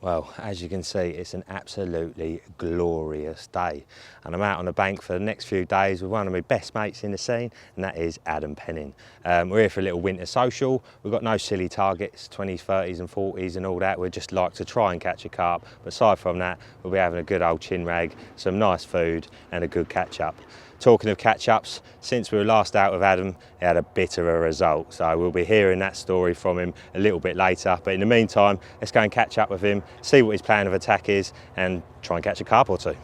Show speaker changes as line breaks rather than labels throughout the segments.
Well, as you can see, it's an absolutely glorious day. And I'm out on the bank for the next few days with one of my best mates in the scene, and that is Adam Penning. We're here for a little winter social. We've got no silly targets, 20s, 30s and 40s and all that. We just like to try and catch a carp. But aside from that, we'll be having a good old chin rag, some nice food and a good catch up. Talking of catch-ups, since we were last out with Adam, he had a bit of a result. So we'll be hearing that story from him a little bit later. But in the meantime, let's go and catch up with him, see what his plan of attack is, and try and catch a carp or two.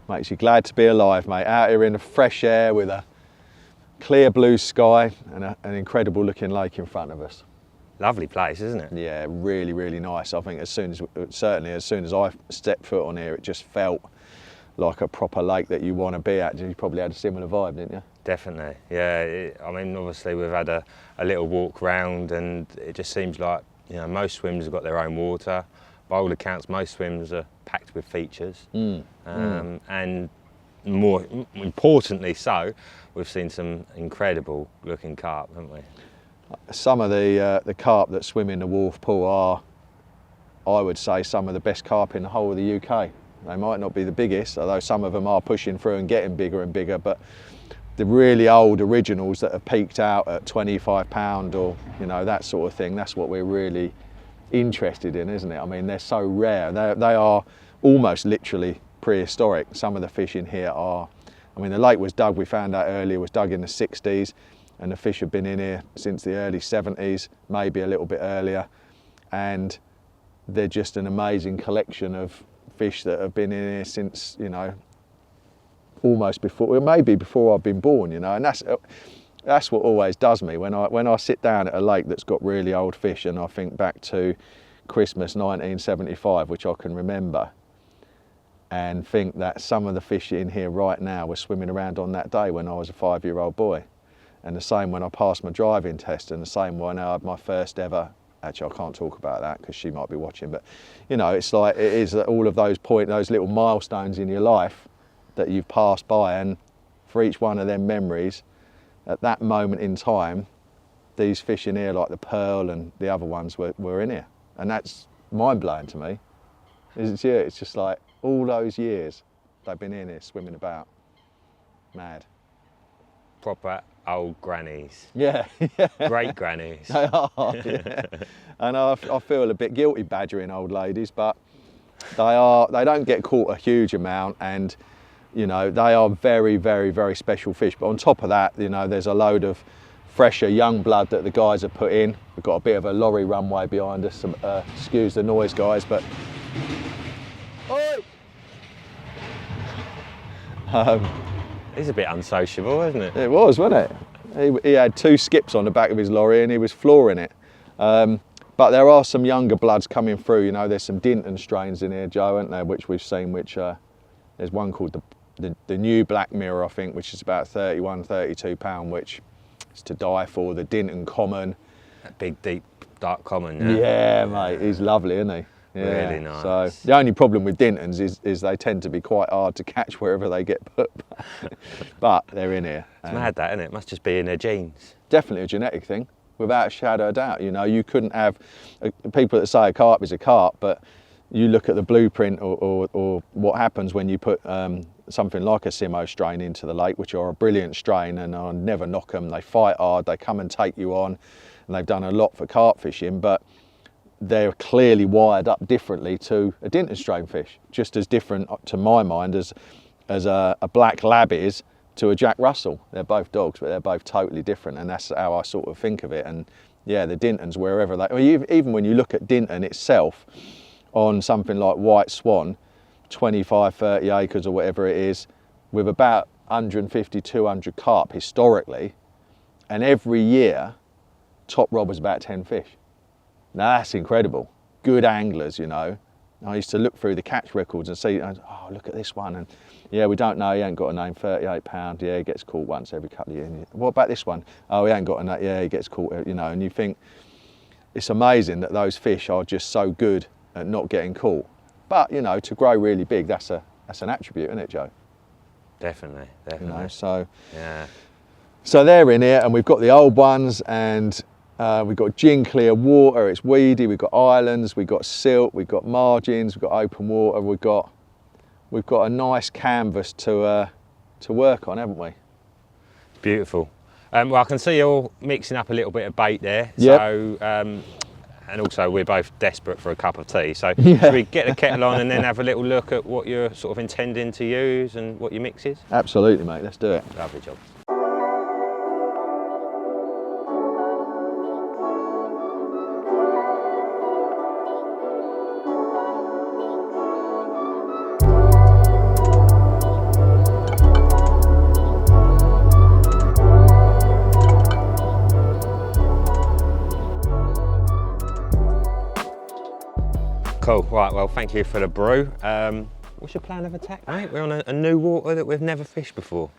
Makes you glad to be alive, mate. Out here in the fresh air with a clear blue sky and an incredible looking lake in front of us.
Lovely place, isn't it?
Yeah, really, really nice. I think certainly as soon as I stepped foot on here, it just felt like a proper lake that you want to be at. You probably had a similar vibe, didn't you?
Definitely, yeah. I mean, obviously we've had a little walk round, and it just seems like, you know, most swims have got their own water. By all accounts, most swims are packed with features, and more importantly so, we've seen some incredible looking carp, haven't we?
Some of the carp that swim in the Wharf Pool are, I would say, some of the best carp in the whole of the UK. They might not be the biggest, although some of them are pushing through and getting bigger and bigger, but the really old originals that have peaked out at £25 or, you know, that sort of thing, that's what we're really interested in, isn't it? I mean, they're so rare. They are almost literally prehistoric. Some of the fish in here are, I mean, the lake was dug, we found out earlier, was dug in the 60s, and the fish have been in here since the early 70s, maybe a little bit earlier, and they're just an amazing collection of fish that have been in here since, you know, almost before, well, maybe before I've been born, you know. And that's what always does me when I sit down at a lake that's got really old fish, and I think back to Christmas 1975, which I can remember, and think that some of the fish in here right now were swimming around on that day when I was a 5-year-old boy. And the same when I passed my driving test, and the same when I had my first ever, actually I can't talk about that because she might be watching, but you know, it's like, it is all of those those little milestones in your life that you've passed by, and for each one of them memories, at that moment in time, these fish in here, like the pearl and the other ones, were in here. And that's mind-blowing to me. It's just like, all those years they've been in here swimming about. Mad.
Proper old grannies.
Yeah.
Great grannies.
They are, yeah. And I feel a bit guilty badgering old ladies, but they don't get caught a huge amount, and you know, they are very, very, very special fish. But on top of that, you know, there's a load of fresher young blood that the guys have put in. We've got a bit of a lorry runway behind us. Excuse the noise, guys, but
It's a bit unsociable, isn't it?
It was, wasn't it? He had 2 skips on the back of his lorry and he was flooring it. But there are some younger bloods coming through. You know, there's some Dinton strains in here, Joe, aren't there, which we've seen, which there's one called the new Black Mirror, I think, which is about £31, £32, which is to die for. The Dinton Common.
That big, deep, dark common, yeah?
Yeah, mate, he's lovely, isn't he? Yeah.
Really nice.
So the only problem with Dintons is they tend to be quite hard to catch wherever they get put. But they're in here.
It's mad, that, isn't it? It must just be in their genes.
Definitely a genetic thing, without a shadow of doubt. You know, you couldn't have people that say a carp is a carp, but you look at the blueprint or what happens when you put something like a Simo strain into the lake, which are a brilliant strain, and I never knock them. They fight hard, they come and take you on, and they've done a lot for carp fishing, but they're clearly wired up differently to a Dinton strain fish, just as different to my mind as a black lab is to a Jack Russell. They're both dogs, but they're both totally different, and that's how I sort of think of it. And yeah, the Dintons, wherever they, I mean, even when you look at Dinton itself on something like White Swan, 25, 30 acres or whatever it is, with about 150, 200 carp historically, and every year top rob was about 10 fish. Now that's incredible. Good anglers, you know, I used to look through the catch records and see, oh, look at this one, and yeah, we don't know, he ain't got a name, 38 pound, yeah, he gets caught once every couple of years. What about this one? Oh, he ain't got a name, yeah, he gets caught, you know, and you think it's amazing that those fish are just so good at not getting caught. But, you know, to grow really big, that's an attribute, isn't it, Joe?
Definitely, definitely.
You know, so,
yeah.
So they're in here, and we've got the old ones, and we've got gin clear water, it's weedy, we've got islands, we've got silt, we've got margins, we've got open water, we've got a nice canvas to work on, haven't we?
Beautiful. Well, I can see you're mixing up a little bit of bait there.
Yep.
So, and also we're both desperate for a cup of tea. So
Yeah.
should we get the kettle on and then have a little look at what you're sort of intending to use and what your mix is?
Absolutely, mate, let's do it.
Lovely job. Cool, right, well, thank you for the brew. What's your plan of attack, mate? We're on a new water that we've never fished before.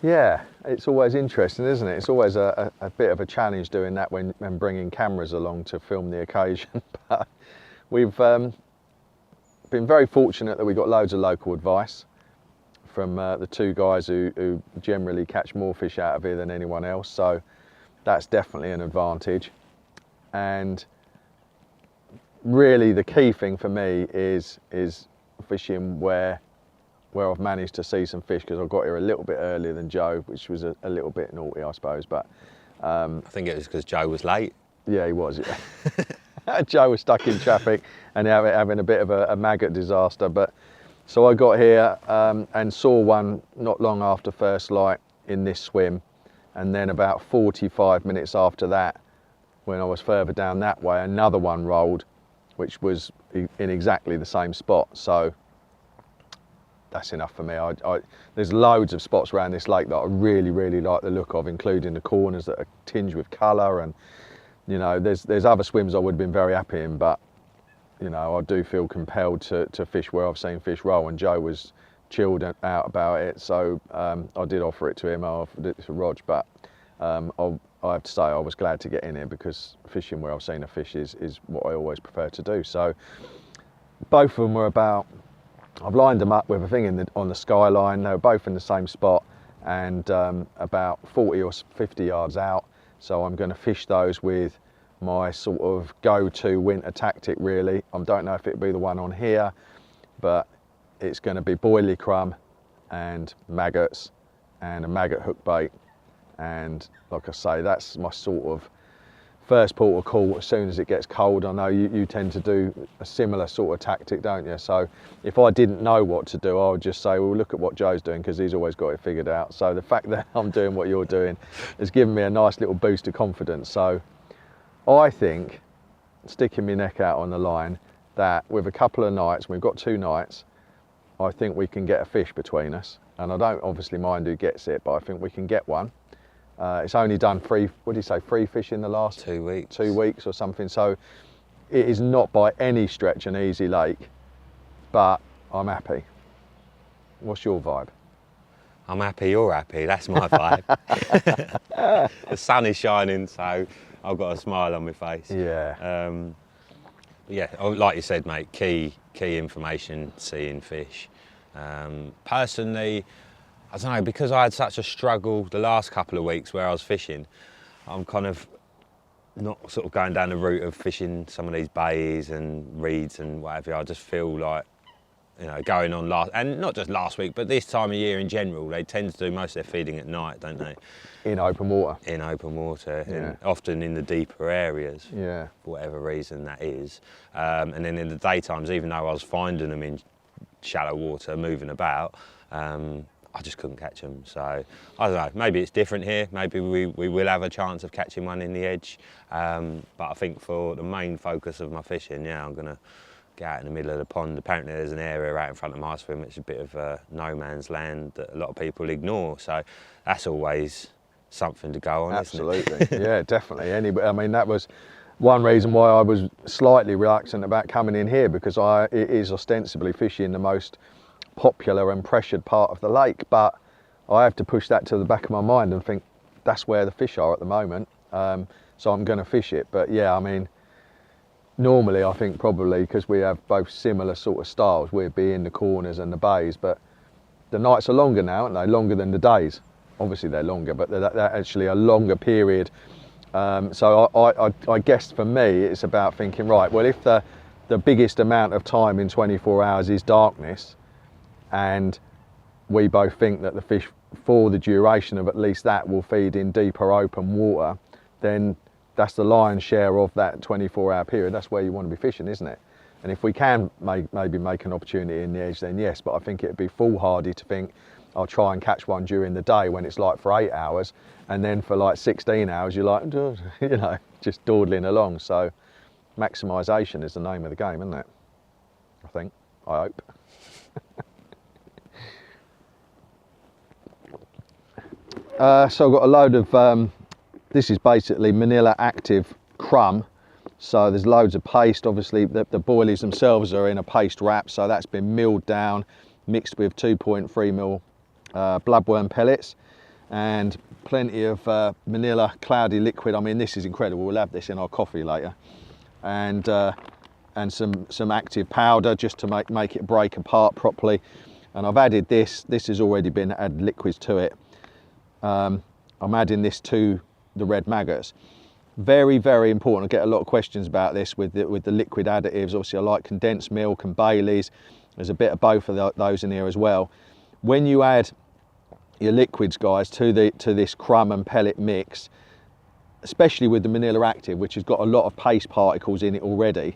Yeah, it's always interesting, isn't it? It's always a bit of a challenge doing that when bringing cameras along to film the occasion. But we've been very fortunate that we got loads of local advice from the two guys who generally catch more fish out of here than anyone else. So that's definitely an advantage. And really the key thing for me is fishing where I've managed to see some fish, because I got here a little bit earlier than Joe, which was a little bit naughty, I suppose. But
I think it was because Joe was late.
Yeah, he was. Yeah. Joe was stuck in traffic and having a bit of a maggot disaster. But so I got here and saw one not long after first light in this swim, and then about 45 minutes after that, when I was further down that way, another one rolled, which was in exactly the same spot. So that's enough for me. There's loads of spots around this lake that I really, really like the look of, including the corners that are tinged with colour. And you know, there's other swims I would have been very happy in, but you know, I do feel compelled to fish where I've seen fish roll, and Joe was chilled out about it, so I did offer it to him. I offered it to Rog, but I have to say I was glad to get in here, because fishing where I've seen a fish is what I always prefer to do. So both of them were about, I've lined them up with a thing on the skyline. They were both in the same spot, and about 40 or 50 yards out. So I'm going to fish those with my sort of go-to winter tactic, really. I don't know if it'll be the one on here, but it's going to be boilie crumb and maggots and a maggot hook bait. And like I say, that's my sort of first port of call as soon as it gets cold. I know you tend to do a similar sort of tactic, don't you? So if I didn't know what to do, I would just say, well, look at what Joe's doing, because he's always got it figured out. So the fact that I'm doing what you're doing has given me a nice little boost of confidence. So I think, sticking my neck out on the line, that with a couple of nights, we've got 2 nights, I think we can get a fish between us. And I don't obviously mind who gets it, but I think we can get one. It's only done 3 fish in the last
2 weeks.
2 weeks or something. So it is not by any stretch an easy lake, but I'm happy. What's your vibe?
I'm happy you're happy, that's my vibe. The sun is shining, so I've got a smile on my face.
Yeah.
Yeah, like you said, mate, key information, seeing fish. Personally, I don't know, because I had such a struggle the last couple of weeks where I was fishing, I'm kind of not sort of going down the route of fishing some of these bays and reeds and whatever. I just feel like, you know, going on and not just last week, but this time of year in general, they tend to do most of their feeding at night, don't they?
In open water.
In open water,
Yeah.
often in the deeper areas,
Yeah.
for whatever reason that is. And then in the daytimes, even though I was finding them in shallow water, moving about, I just couldn't catch them. So I don't know, maybe it's different here. Maybe we will have a chance of catching one in the edge. But I think for the main focus of my fishing, yeah, I'm gonna get out in the middle of the pond. Apparently there's an area out in front of my swim which is a bit of no man's land that a lot of people ignore. So that's always something to go on,
Absolutely.
isn't it?
Yeah, definitely. I mean, that was one reason why I was slightly reluctant about coming in here, because it is ostensibly fishing the most popular and pressured part of the lake, but I have to push that to the back of my mind and think that's where the fish are at the moment, so I'm going to fish it. But yeah, I mean, normally I think probably because we have both similar sort of styles, we'd be in the corners and the bays, but the nights are longer now, aren't they? Longer than the days. Obviously they're longer, but they're actually a longer period. So I guess for me it's about thinking, right, well, if the biggest amount of time in 24 hours is darkness, and we both think that the fish for the duration of at least that will feed in deeper open water, then that's the lion's share of that 24-hour period. That's where you want to be fishing, isn't it? And if we can maybe make an opportunity in the edge, then yes, but I think it'd be foolhardy to think I'll try and catch one during the day when it's like for 8 hours, and then for like 16 hours you're like, you know, just dawdling along. So maximisation is the name of the game, isn't it? I hope. So I've got a load of, this is basically Manila Active crumb. So there's loads of paste. Obviously the boilies themselves are in a paste wrap, so that's been milled down, mixed with 2.3 ml bloodworm pellets, and plenty of Manila cloudy liquid. I mean, this is incredible. We'll have this in our coffee later. And some active powder just to make it break apart properly. And I've added this has already been added liquids to it. I'm adding this to the red maggots. Very, very important. I get a lot of questions about this with the liquid additives. Obviously I like condensed milk and Baileys. There's a bit of both of those in here as well. When you add your liquids, guys, to this crumb and pellet mix, especially with the Manila Active, which has got a lot of paste particles in it already,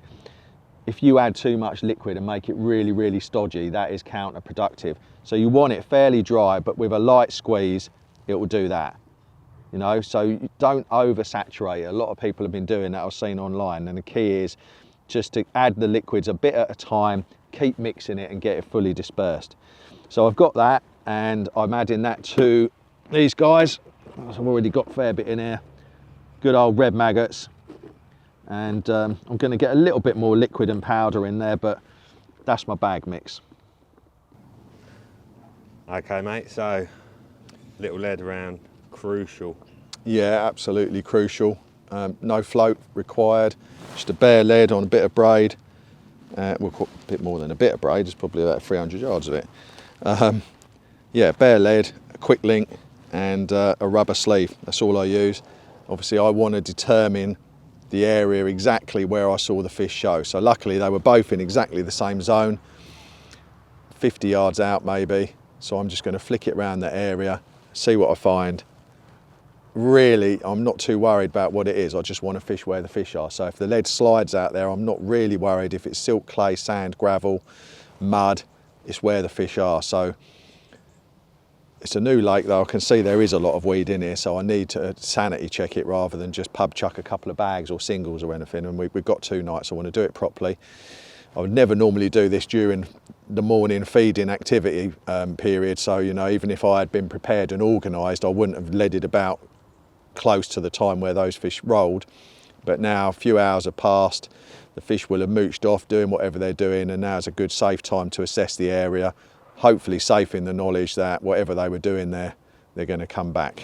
if you add too much liquid and make it really, really stodgy, that is counterproductive. So you want it fairly dry, but with a light squeeze, it will do that. You know, so you don't oversaturate. A lot of people have been doing that, I've seen online, and the key is just to add the liquids a bit at a time, keep mixing it and get it fully dispersed. So I've got that, and I'm adding that to these guys. I've already got a fair bit in here. Good old red maggots. And I'm going to get a little bit more liquid and powder in there, but that's my bag mix.
Okay, mate, so little lead around, crucial.
Yeah, absolutely crucial. No float required, just a bare lead on a bit of braid. Well, a bit more than a bit of braid, it's probably about 300 yards of it. Yeah, bare lead, a quick link, and a rubber sleeve. That's all I use. Obviously I want to determine the area exactly where I saw the fish show. So luckily they were both in exactly the same zone, 50 yards out maybe. So I'm just going to flick it around the area, see what I find. Really, I'm not too worried about what it is. I just want to fish where the fish are. So if the lead slides out there, I'm not really worried. If it's silt, clay, sand, gravel, mud, it's where the fish are. So it's a new lake though. I can see there is a lot of weed in here, so I need to sanity check it rather than just pub chuck a couple of bags or singles or anything. And we've got 2 nights, I want to do it properly. I would never normally do this during the morning feeding activity period. So, you know, even if I had been prepared and organised, I wouldn't have leaded about close to the time where those fish rolled. But now a few hours have passed, the fish will have mooched off doing whatever they're doing, and now is a good safe time to assess the area, hopefully safe in the knowledge that whatever they were doing there, they're going to come back.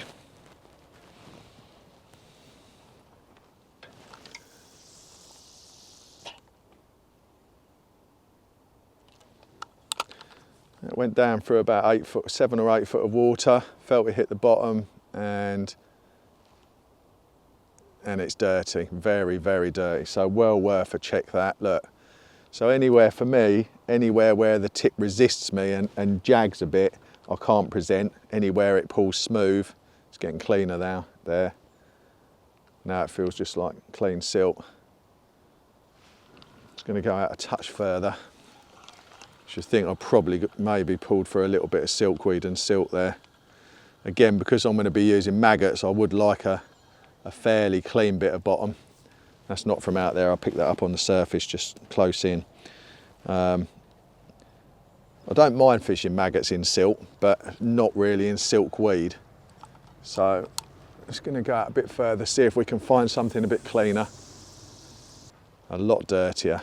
It went down through about 7 or 8 foot of water, felt it hit the bottom, and it's dirty, very, very dirty. So well worth a check that, look. So anywhere for me, anywhere where the tip resists me and jags a bit, I can't present. Anywhere it pulls smooth, it's getting cleaner now, there. Now it feels just like clean silt. It's gonna go out a touch further. Should think I probably maybe pulled for a little bit of silkweed and silt there. Again, because I'm gonna be using maggots, I would like a fairly clean bit of bottom. That's not from out there, I picked that up on the surface just close in. I don't mind fishing maggots in silt, but not really in silkweed. So it's going to go out a bit further, see if we can find something a bit cleaner. a lot dirtier.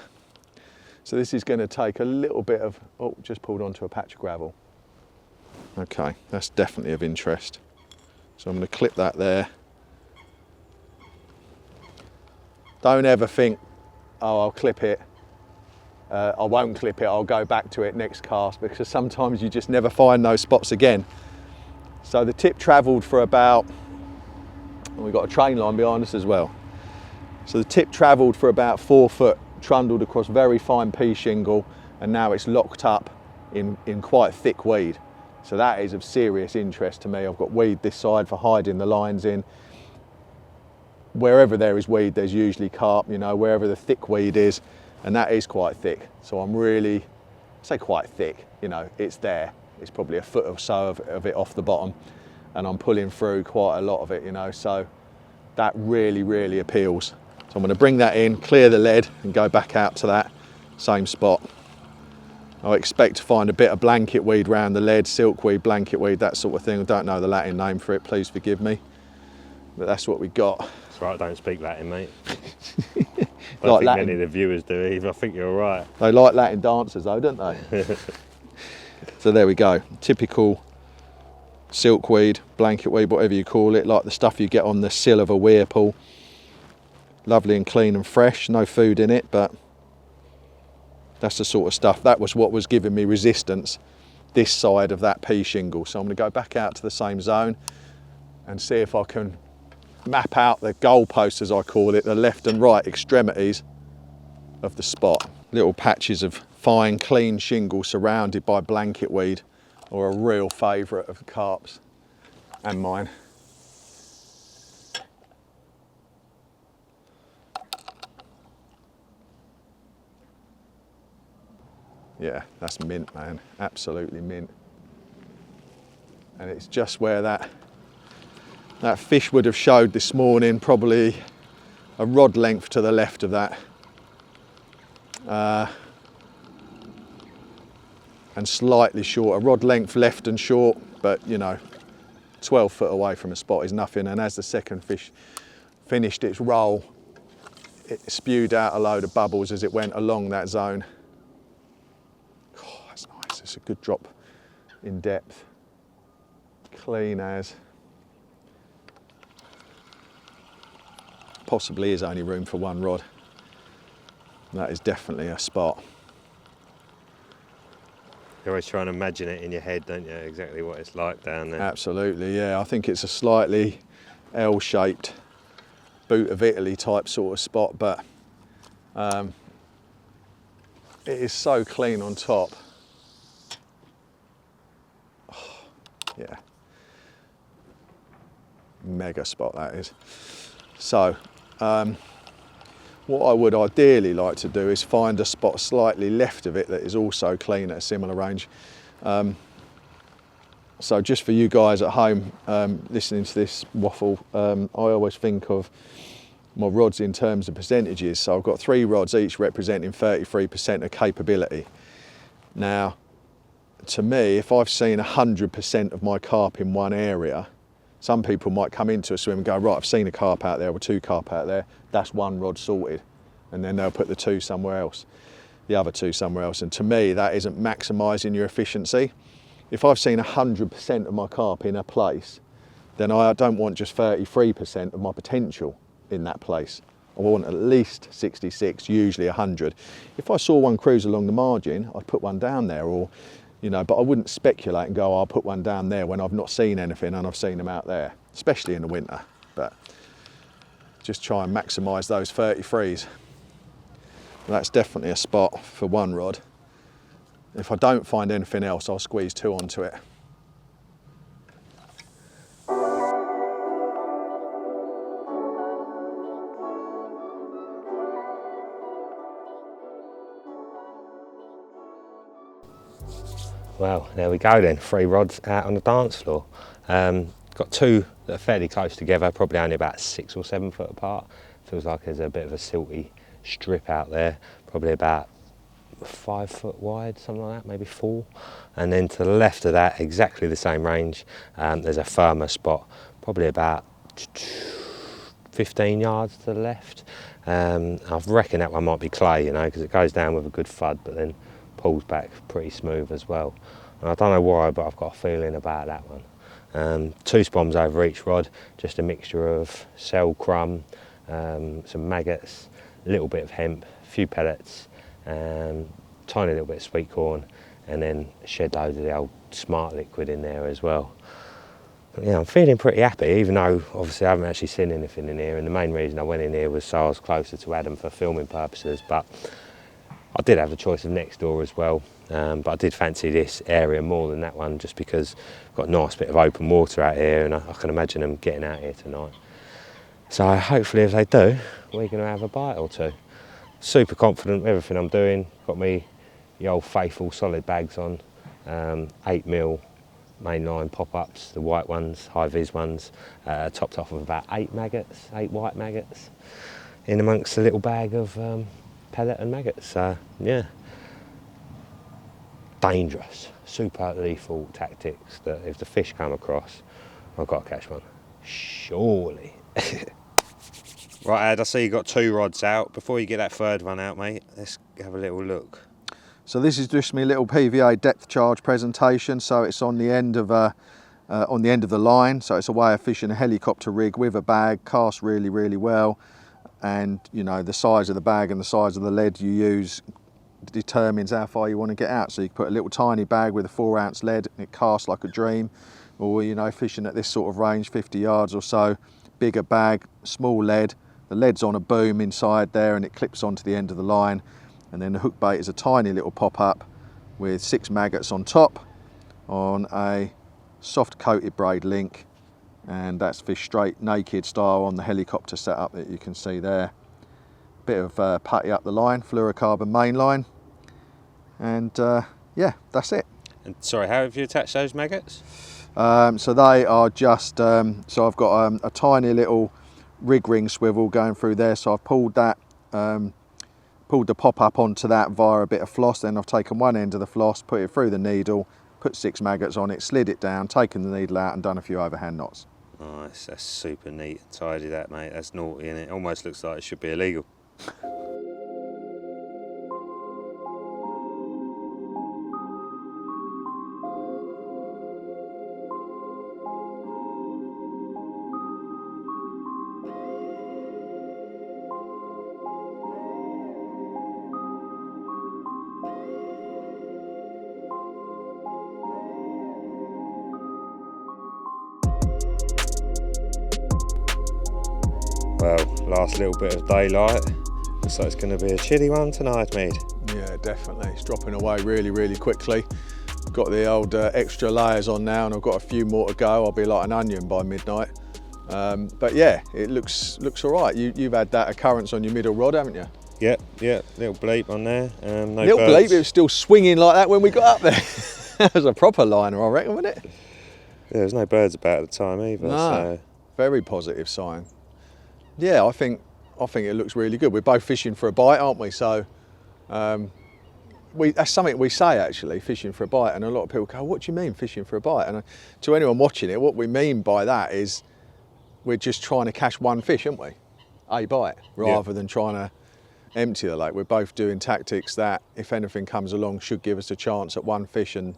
So this is going to take a little bit of, oh, just pulled onto a patch of gravel. Okay, that's definitely of interest. So I'm going to clip that there. Don't ever think, oh, I'll clip it. I won't clip it, I'll go back to it next cast, because sometimes you just never find those spots again. So the tip travelled for about, and we've got a train line behind us as well. So the tip travelled for about 4 foot, trundled across very fine pea shingle, and now it's locked up in quite thick weed. So that is of serious interest to me. I've got weed this side for hiding the lines in. Wherever there is weed, there's usually carp, you know, wherever the thick weed is, and that is quite thick. So I'm really, I say quite thick, you know, it's there. It's probably a foot or so of it off the bottom, and I'm pulling through quite a lot of it, you know, so that really, really appeals. So I'm going to bring that in, clear the lead, and go back out to that same spot. I expect to find a bit of blanket weed round the lead, silkweed, blanket weed, that sort of thing. I don't know the Latin name for it, please forgive me. But that's what we got.
That's right, I don't speak Latin, mate. I
Like
don't think
Latin.
many of the viewers do either. I think you're all right.
They like Latin dancers though, don't they? So there we go. Typical silkweed, blanket weed, whatever you call it, like the stuff you get on the sill of a weir pool. Lovely and clean and fresh, no food in it, but that's the sort of stuff. That was what was giving me resistance this side of that pea shingle. So I'm going to go back out to the same zone and see if I can map out the goalposts, as I call it, the left and right extremities of the spot. Little patches of fine, clean shingle surrounded by blanket weed are a real favourite of carps and mine. Yeah, that's mint, man, absolutely mint. And it's just where that fish would have showed this morning, probably a rod length to the left of that. And slightly short, a rod length left and short, but you know, 12 foot away from a spot is nothing. And as the second fish finished its roll, it spewed out a load of bubbles as it went along that zone. Oh, that's nice, it's a good drop in depth. Clean as. Possibly is only room for one rod. That is definitely a spot.
You're always trying to imagine it in your head, don't you? Exactly what it's like down there.
Absolutely, yeah. I think it's a slightly L-shaped boot of Italy type sort of spot, but it is so clean on top. Oh, yeah. Mega spot that is. So, what I would ideally like to do is find a spot slightly left of it that is also clean at a similar range. So just for you guys at home listening to this waffle, I always think of my rods in terms of percentages. So I've got 3 rods each representing 33% of capability. Now, to me, if I've seen 100% of my carp in one area, some people might come into a swim and go, right, I've seen a carp out there or 2 carp out there, that's 1 rod sorted. And then they'll put the 2 somewhere else, the other 2 somewhere else. And to me, that isn't maximising your efficiency. If I've seen 100% of my carp in a place, then I don't want just 33% of my potential in that place. I want at least 66, usually 100. If I saw one cruise along the margin, I'd put one down there, or, you know, but I wouldn't speculate and go, oh, I'll put one down there when I've not seen anything and I've seen them out there, especially in the winter. But just try and maximise those 33s. That's definitely a spot for 1 rod. If I don't find anything else, I'll squeeze 2 onto it.
Well, there we go then, 3 rods out on the dance floor. Got 2 that are fairly close together, probably only about 6 or 7 foot apart. Feels like there's a bit of a silty strip out there, probably about 5 foot wide, something like that, maybe 4. And then to the left of that, exactly the same range, there's a firmer spot, probably about 15 yards to the left. I reckon that one might be clay, you know, because it goes down with a good thud, but then pulls back pretty smooth as well. And I don't know why, but I've got a feeling about that one. 2 spoms over each rod, just a mixture of cell crumb, some maggots, a little bit of hemp, a few pellets, tiny little bit of sweet corn, and then a shed load of the old Smart liquid in there as well. But yeah, I'm feeling pretty happy, even though obviously I haven't actually seen anything in here, and the main reason I went in here was so I was closer to Adam for filming purposes, but I did have a choice of next door as well, but I did fancy this area more than that one, just because I've got a nice bit of open water out here, and I can imagine them getting out here tonight. So hopefully if they do, we're going to have a bite or two. Super confident with everything I'm doing. Got me the old faithful solid bags on, 8mm mainline pop-ups, the white ones, high-vis ones, topped off with about 8 maggots, 8 white maggots, in amongst a little bag of pellet and maggots. So yeah, dangerous, super lethal tactics that if the fish come across, I've got to catch one, surely. Right, Ed, I see you got 2 rods out. Before you get that 3rd one out, mate, let's have a little look.
So this is just my little PVA depth charge presentation. So it's on the end of the line. So it's a way of fishing a helicopter rig with a bag, casts really, really well. And you know, the size of the bag and the size of the lead you use determines how far you want to get out. So you can put a little tiny bag with a 4-ounce lead and it casts like a dream. Or, you know, fishing at this sort of range, 50 yards or so, bigger bag, small lead. The lead's on a boom inside there and it clips onto the end of the line. And then the hook bait is a tiny little pop-up with 6 maggots on top on a soft coated braid link. And that's fish straight naked style on the helicopter setup that you can see there. Bit of putty up the line, fluorocarbon main line. And yeah, that's it.
And sorry, how have you attached those maggots?
So they are just, so I've got a tiny little rig ring swivel going through there. So I've pulled that, pulled the pop up onto that via a bit of floss. Then I've taken one end of the floss, put it through the needle, put 6 maggots on it, slid it down, taken the needle out and done a few overhand knots.
Nice, that's super neat and tidy that, mate. That's naughty, and it almost looks like it should be illegal. Well, last little bit of daylight. Looks like it's going to be a chilly one tonight, mate.
Yeah, definitely. It's dropping away really, really quickly. Got the old extra layers on now and I've got a few more to go. I'll be like an onion by midnight. But yeah, it looks all right. You've had that occurrence on your middle rod, haven't you?
Yeah, little bleep on there. No
little
birds.
bleep, it was still swinging like that when we got up there. That was a proper liner, I reckon, wasn't it?
Yeah, there was no birds about at the time either.
No,
So.
very positive sign. Yeah, I think it looks really good. We're both fishing for a bite, aren't we? So that's something we say actually, fishing for a bite, and a lot of people go, what do you mean fishing for a bite? And to anyone watching it, what we mean by that is we're just trying to catch one fish, aren't we? A bite, rather than trying to empty the lake. We're both doing tactics that, if anything comes along, should give us a chance at one fish, and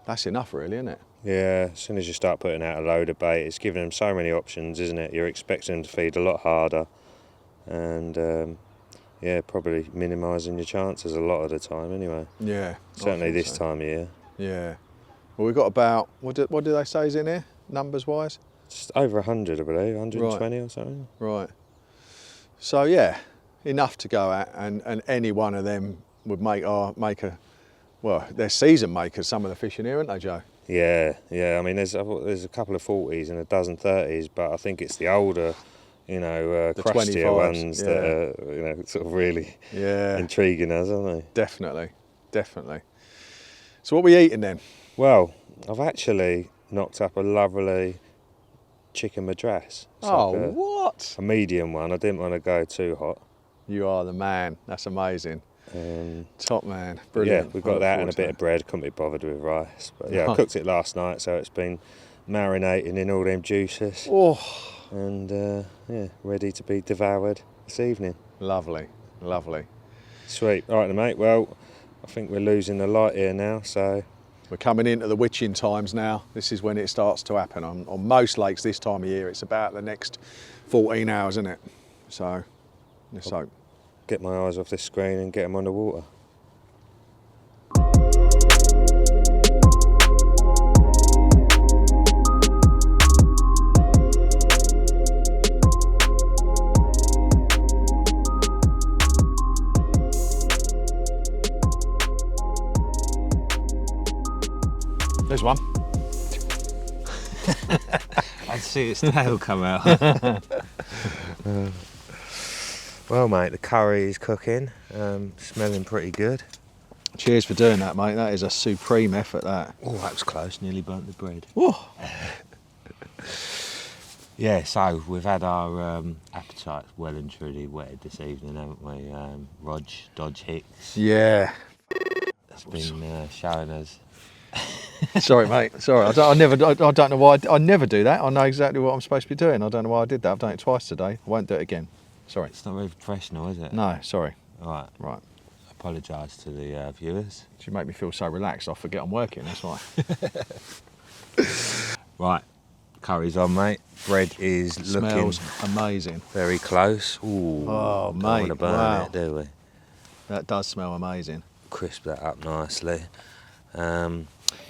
that's enough really, isn't it?
Yeah, as soon as you start putting out a load of bait, it's giving them so many options, isn't it? You're expecting them to feed a lot harder, and yeah, probably minimising your chances a lot of the time anyway.
Yeah.
Certainly this time of year.
Yeah. Well, we've got about, what do they say is in here, numbers-wise?
Just over 100, I believe, 120 or something.
Right. So yeah, enough to go at, and any one of them would make a, well, they're season makers, some of the fish in here, aren't they, Joe?
Yeah. I mean, there's a couple of 40s and a dozen 30s, but I think it's the older, you know,
The
crustier
25s,
ones that are, you know, sort of really intriguing us, aren't they?
Definitely. So what are we eating then?
Well, I've actually knocked up a lovely chicken madras. It's like
what?
A medium one. I didn't want to go too hot.
You are the man. That's amazing. Top man. Brilliant.
Yeah, we've got that and a bit of bread. Couldn't be bothered with rice. But yeah, I cooked it last night, so it's been marinating in all them juices.
Oh,
and yeah, ready to be devoured this evening.
Lovely, lovely.
Sweet. All right then, mate. Well, I think we're losing the light here now, so...
We're coming into the witching times now. This is when it starts to happen. On most lakes this time of year, it's about the next 14 hours, isn't it? So, let's hope.
Get my eyes off this screen and get them on the water.
There's one.
I see its tail come out. Well, mate, the curry is cooking, smelling pretty good.
Cheers for doing that, mate. That is a supreme effort, that.
Oh, that was close. Nearly burnt the bread.
Whoa.
Yeah, so we've had our appetites well and truly whetted this evening, haven't we? Dodge Hicks
Yeah.
has been showing us.
Sorry, mate. Sorry. I don't know why. I never do that. I know exactly what I'm supposed to be doing. I don't know why I did that. I've done it twice today. I won't do it again. Sorry.
It's not very professional, is it?
No, sorry.
Right.
Right.
Apologise to the viewers.
You make me feel so relaxed. I forget I'm working. That's why.
Right. Curry's on, mate. Bread is looking
Smells amazing.
very close. Ooh.
Oh,
Don't
mate.
want to burn
Wow.
it, do we?
That does smell amazing.
Crisp that up nicely.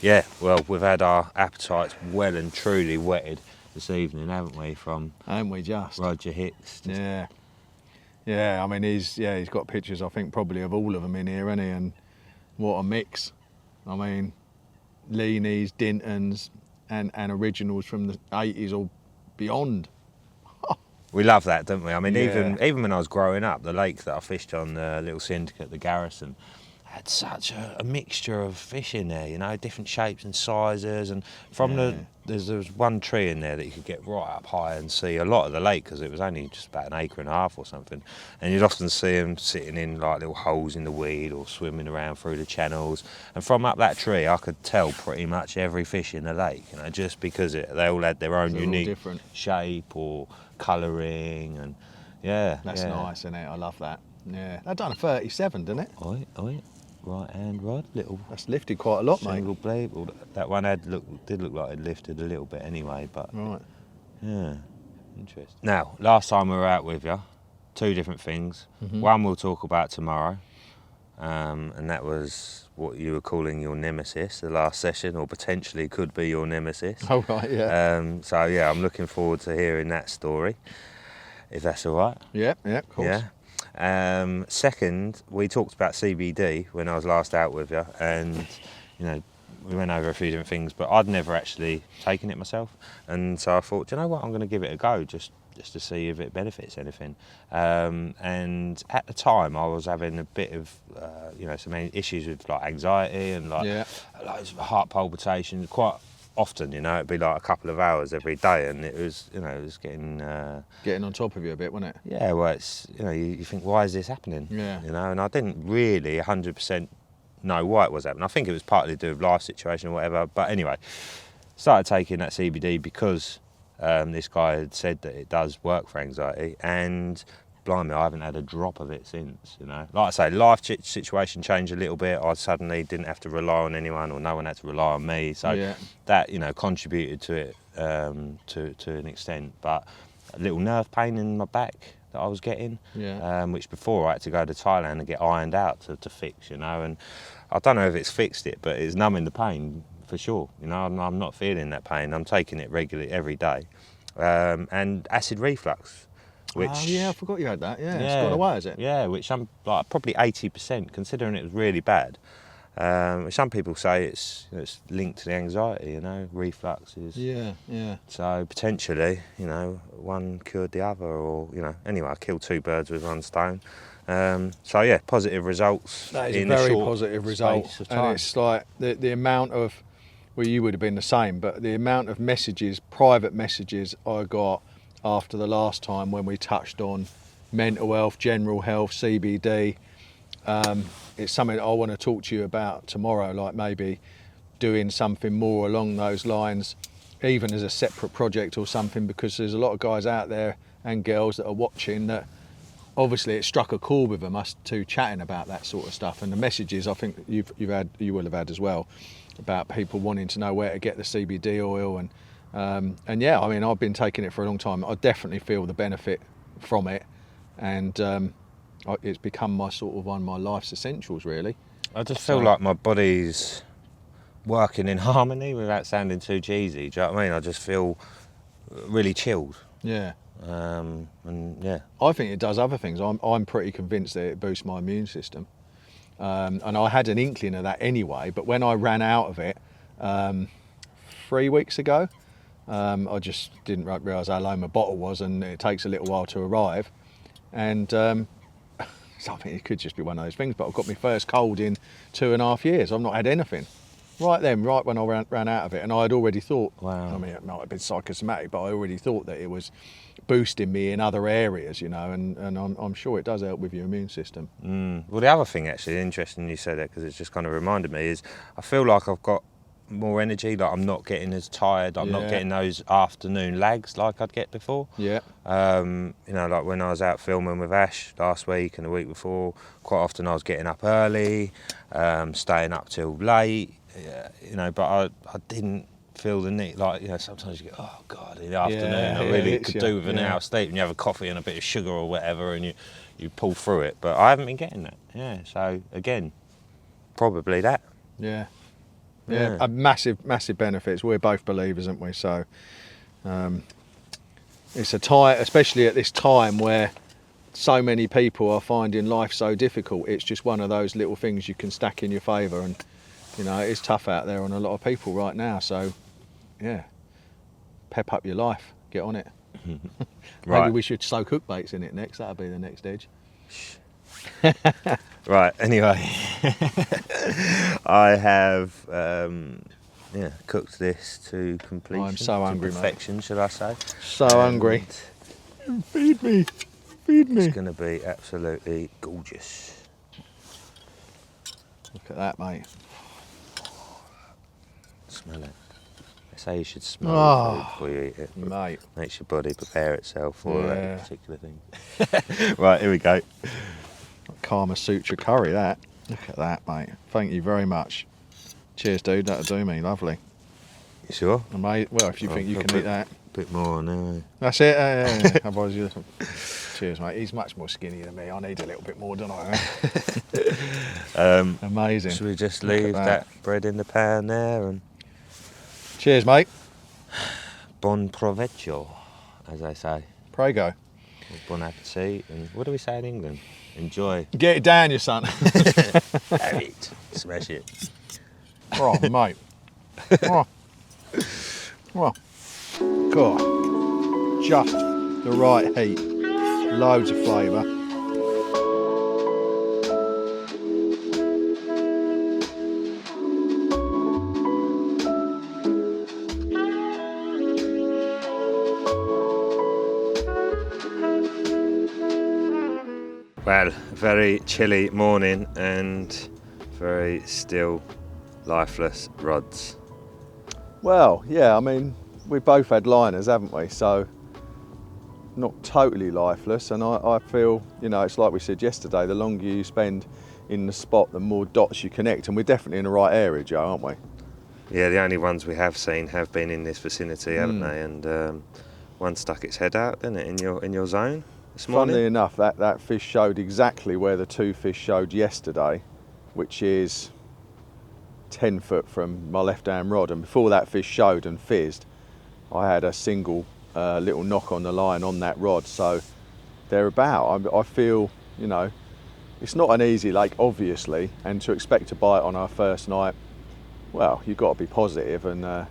Yeah, well, we've had our appetites well and truly whetted this evening, haven't we? From
Ain't we just?
Roger Hicks.
Yeah. Yeah, I mean, he's got pictures, I think, probably of all of them in here, hasn't he? And what a mix. I mean, Leanies, Dintons, and originals from the 80s or beyond.
We love that, don't we? I mean,
Yeah.
even when I was growing up, the lake that I fished on, the little syndicate, the Garrison, had such a mixture of fish in there, you know, different shapes and sizes. And from there was one tree in there that you could get right up high and see a lot of the lake, because it was only just about an acre and a half or something. And you'd often see them sitting in like little holes in the weed or swimming around through the channels. And from up that tree, I could tell pretty much every fish in the lake, you know, just because they all had their own unique shape or colouring. And yeah,
That's nice, isn't it? I love that. Yeah, that done a 37, didn't it?
Oi. Right hand rod, little.
That's lifted quite a lot,
single
mate.
blade. Well, that one did look like it lifted a little bit anyway, but
Right.
yeah, interesting. Now, last time we were out with you, two different things.
Mm-hmm.
One we'll talk about tomorrow, and that was what you were calling your nemesis, the last session, or potentially could be your nemesis.
Oh, right, yeah.
So yeah, I'm looking forward to hearing that story, if that's all right.
Yeah, of course.
Yeah. Second, we talked about CBD when I was last out with you, and you know, we went over a few different things, but I'd never actually taken it myself, and so I thought, do you know what, I'm going to give it a go just to see if it benefits anything. And at the time, I was having a bit of some issues with like anxiety and like loads of heart palpitations quite often, you know. It'd be like a couple of hours every day, and it was getting
on top of you a bit, wasn't it?
Yeah, well, it's, you know, you think, why is this happening?
Yeah.
You know, and I didn't really 100% know why it was happening. I think it was partly to do with life situation or whatever, but anyway, started taking that CBD because this guy had said that it does work for anxiety, and blimey, I haven't had a drop of it since, you know. Like I say, life situation changed a little bit. I suddenly didn't have to rely on anyone, or no one had to rely on me, so that, you know, contributed to it to an extent. But a little nerve pain in my back that I was getting, which before I had to go to Thailand and get ironed out to fix, you know. And I don't know if it's fixed it, but it's numbing the pain for sure. You know, I'm not feeling that pain. I'm taking it regularly every day. And acid reflux, which...
Oh, yeah, I forgot you had that. Yeah, it's gone away, is it?
Yeah, which I'm like probably 80%, considering it was really bad. Some people say it's linked to the anxiety, you know, reflux is...
Yeah.
So potentially, you know, one cured the other, or, you know, anyway, I killed two birds with one stone. So yeah, positive results.
That is
in
a very
short
positive result.
space of time.
And it's like the amount of, well, you would have been the same, but the amount of messages, private messages I got after the last time when we touched on mental health, general health, CBD, it's something I want to talk to you about tomorrow, like maybe doing something more along those lines even as a separate project or something, because there's a lot of guys out there and girls that are watching that obviously it struck a chord with them, us two chatting about that sort of stuff, and the messages I think you will have had as well, about people wanting to know where to get the CBD oil, and yeah, I mean, I've been taking it for a long time. I definitely feel the benefit from it, and it's become my sort of one of my life's essentials, really.
I just feel like my body's working in harmony without sounding too cheesy. Do you know what I mean? I just feel really chilled.
Yeah.
And yeah,
I think it does other things. I'm pretty convinced that it boosts my immune system, and I had an inkling of that anyway. But when I ran out of it 3 weeks ago, I just didn't realise how low my bottle was, and it takes a little while to arrive. And so I think it could just be one of those things. But I've got my first cold in 2.5 years. I've not had anything. Right when I ran out of it, and I had already thought,
wow.
I mean, it might have been psychosomatic, but I already thought that it was boosting me in other areas, you know, and I'm sure it does help with your immune system.
Well, the other thing, actually, interesting you said that, because it's just kind of reminded me, is I feel like I've got more energy, like I'm not getting as tired, I'm not getting those afternoon lags like I'd get before.
Yeah.
You know, like when I was out filming with Ash last week and the week before, quite often I was getting up early, staying up till late, you know, but I didn't feel the need, like, you know, sometimes you go, oh God, in the afternoon I really could do with an hour's sleep, and you have a coffee and a bit of sugar or whatever, and you pull through it, but I haven't been getting that. So again, probably that.
Yeah, a massive benefits. We're both believers, aren't we? So it's a time, especially at this time where so many people are finding life so difficult, it's just one of those little things you can stack in your favour, and you know, it's tough out there on a lot of people right now, so yeah, pep up your life, get on it.
Right.
Maybe we should soak hook baits in it next, that'll be the next edge.
Right, anyway, I have cooked this to completion.
I'm so hungry,
to perfection,
mate.
should I say.
So hungry. Feed me.
It's going to be absolutely gorgeous.
Look at that, mate.
Smell it. They say you should smell the food before you eat it.
Mate.
Makes your body prepare itself for that particular thing. Right, here we go.
Kama Sutra curry, that. Look at that, mate. Thank you very much. Cheers, dude. That'll do me. Lovely.
You sure?
Mate, well, if you think you can eat that.
A bit more now.
That's it. Yeah. Otherwise, you. Cheers, mate. He's much more skinny than me. I need a little bit more, don't I? Amazing.
Should we just leave that bread in the pan there? And
cheers, mate.
Bon provecho, as they say.
Prego.
Bon appetit. And what do we say in England? Enjoy.
Get it down, you son.
Have it. Smash it.
Oh, mate. Oh. Well, God. Just the right heat. Loads of flavour.
Well, very chilly morning and very still, lifeless rods.
Well, yeah, I mean, we've both had liners, haven't we? So, not totally lifeless, and I feel, you know, it's like we said yesterday, the longer you spend in the spot, the more dots you connect, and we're definitely in the right area, Joe, aren't we?
Yeah, the only ones we have seen have been in this vicinity, haven't they? And one stuck its head out, didn't it, in your zone this morning?
Funnily enough, that fish showed exactly where the two fish showed yesterday, which is 10 foot from my left-hand rod, and before that fish showed and fizzed, I had a single little knock on the line on that rod, so they're about. I feel, you know, it's not an easy lake, obviously, and to expect to bite on our first night, well, you've got to be positive and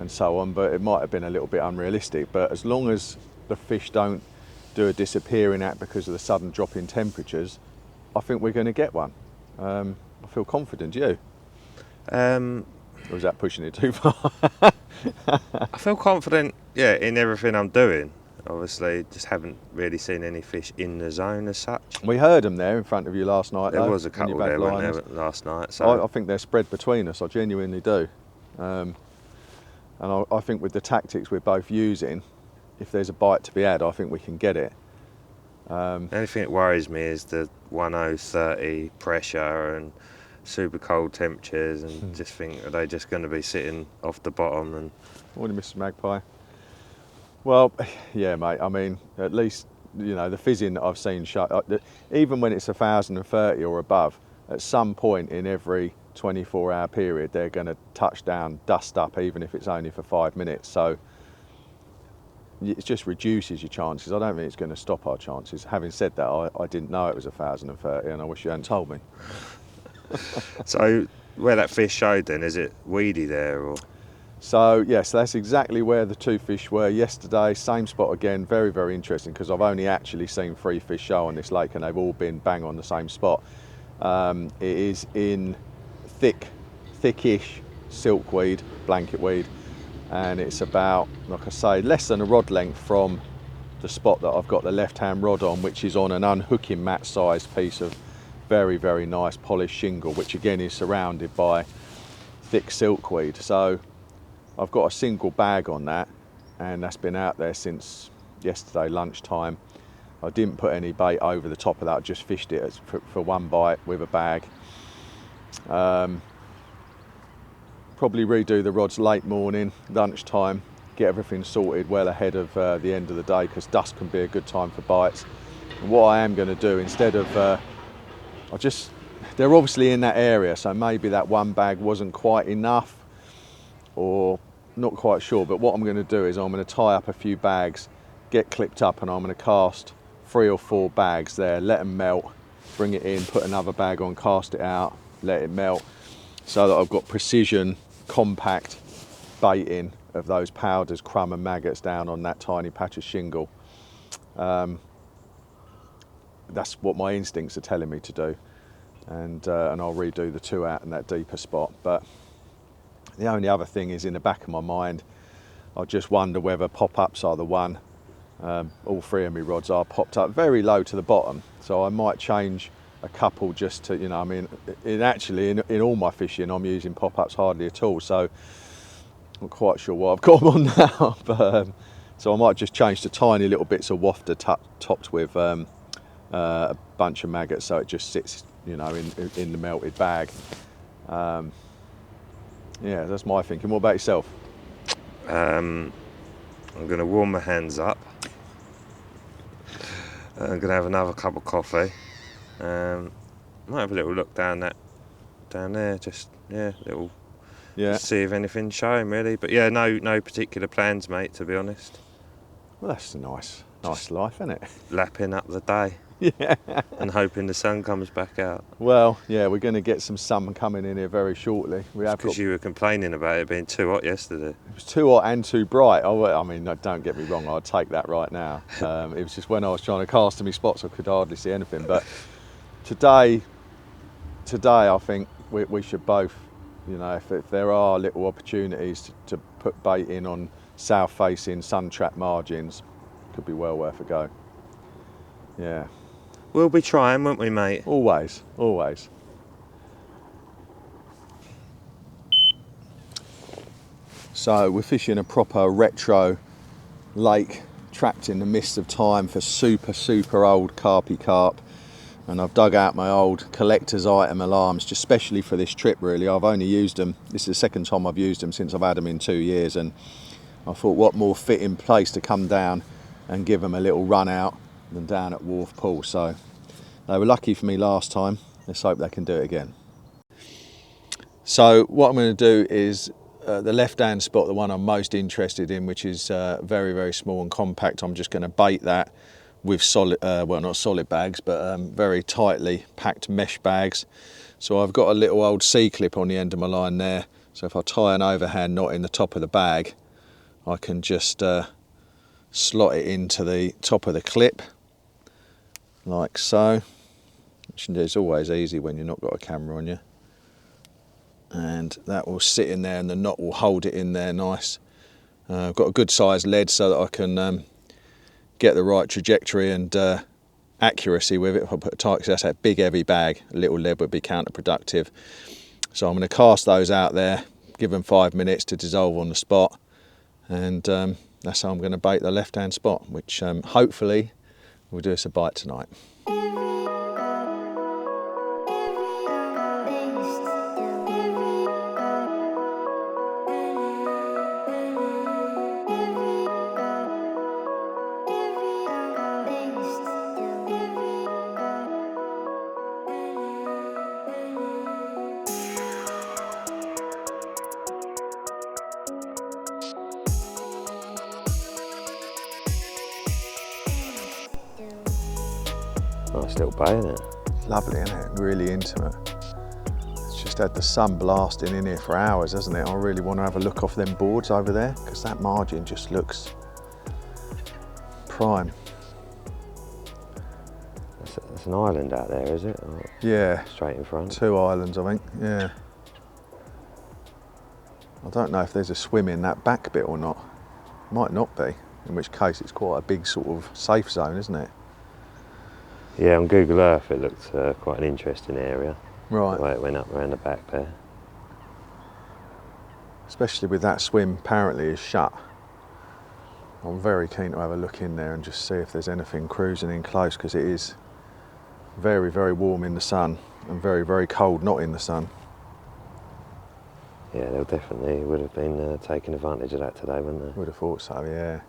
so on, but it might have been a little bit unrealistic. But as long as the fish don't do a disappearing act because of the sudden drop in temperatures, I think we're going to get one. I feel confident. You? Or is that pushing it too far?
I feel confident, yeah, in everything I'm doing. Obviously, just haven't really seen any fish in the zone as such.
We heard them there in front of you last night.
There was a couple there, weren't there, last night. So
I think they're spread between us. I genuinely do. And I think with the tactics we're both using, if there's a bite to be had, I think we can get it.
The only thing that worries me is the 1030 pressure and super cold temperatures, and just think, are they just going to be sitting off the bottom? And
Morning, Mr. Magpie. Well, yeah, mate. I mean, at least, you know, the fizzing that I've seen show, even when it's 1030 or above, at some point in every 24-hour period, they're going to touch down, dust up, even if it's only for 5 minutes. So it just reduces your chances. I don't think it's going to stop our chances. Having said that, I didn't know it was 1030, and I wish you hadn't told me.
So where that fish showed then, is it weedy there, or?
So yes, that's exactly where the 2 fish were yesterday. Same spot again. Very, very interesting, because I've only actually seen 3 fish show on this lake, and they've all been bang on the same spot. It is in thickish silkweed, blanketweed, and it's about, like I say, less than a rod length from the spot that I've got the left-hand rod on, which is on an unhooking mat-sized piece of very, very nice polished shingle, which again is surrounded by thick silkweed. So I've got a single bag on that, and that's been out there since yesterday lunchtime. I didn't put any bait over the top of that, I just fished it for one bite with a bag. Probably redo the rods late morning, lunchtime, get everything sorted well ahead of the end of the day, because dusk can be a good time for bites. And what I am going to do, instead of, they're obviously in that area, so maybe that one bag wasn't quite enough, or not quite sure, but what I'm going to do is I'm going to tie up a few bags, get clipped up, and I'm going to cast 3 or 4 bags there, let them melt, bring it in, put another bag on, cast it out, let it melt, so that I've got precision, compact baiting of those powders, crumb and maggots down on that tiny patch of shingle. That's what my instincts are telling me to do, and I'll redo the 2 out in that deeper spot. But the only other thing is, in the back of my mind, I just wonder whether pop-ups are the one. All 3 of my rods are popped up very low to the bottom, so I might change a couple just to, you know, I mean, in all my fishing I'm using pop-ups hardly at all, so I'm not quite sure what I've got them on now. But so I might just change to tiny little bits of wafter topped with a bunch of maggots, so it just sits, you know, in the melted bag. Yeah, that's my thinking. What about yourself?
I'm going to warm my hands up. I'm going to have another cup of coffee. Might have a little look down there, just see if anything's showing, really. But yeah, no particular plans, mate, to be honest.
Well, that's a nice life, isn't it?
Lapping up the day.
Yeah.
And hoping the sun comes back out.
Well, yeah, we're going to get some sun coming in here very shortly.
Because you were complaining about it being too hot yesterday.
It was too hot and too bright. I mean, don't get me wrong, I'd take that right now. It was just when I was trying to cast to me spots, I could hardly see anything. But today I think we should both, you know, if there are little opportunities to put bait in on south-facing sun-trapped margins, could be well worth a go. Yeah.
We'll be trying, won't we, mate?
Always, always. So we're fishing a proper retro lake, trapped in the mists of time for super old carpy carp. And I've dug out my old collector's item alarms, just specially for this trip, really. I've only used them, this is the second time I've used them since I've had them in 2 years, and I thought what more fitting place to come down and give them a little run out than down at Wharf Pool. So they were lucky for me last time. Let's hope they can do it again. So what I'm going to do is the left-hand spot, the one I'm most interested in, which is very small and compact. I'm just going to bait that with solid, well, not solid bags, but very tightly packed mesh bags. So I've got a little old C-clip on the end of my line there. So if I tie an overhand knot in the top of the bag, I can just slot it into the top of the clip, like so, which is always easy when you've not got a camera on you. And that will sit in there and the knot will hold it in there nice. I've got a good sized lead so that I can get the right trajectory and accuracy with it. If I put a tight, because that's a big heavy bag, a little lead would be counterproductive. So I'm going to cast those out there, give them 5 minutes to dissolve on the spot, and that's how I'm going to bait the left-hand spot, which hopefully will do us a bite tonight.
Nice little bay, isn't it?
Lovely, isn't it? Really intimate. It's just had the sun blasting in here for hours, hasn't it? I really want to have a look off them boards over there, because that margin just looks prime.
That's an island out there, is it? Or
Yeah.
straight in front.
2 islands, I think, yeah. I don't know if there's a swim in that back bit or not. Might not be, in which case it's quite a big sort of safe zone, isn't it?
Yeah, on Google Earth it looked quite an interesting area.
Right.
The way it went up around the back there.
Especially with that swim apparently is shut. I'm very keen to have a look in there and just see if there's anything cruising in close, because it is very, very warm in the sun and very, very cold not in the sun.
Yeah, they definitely would have been taking advantage of that today, wouldn't they?
Would have thought so, yeah.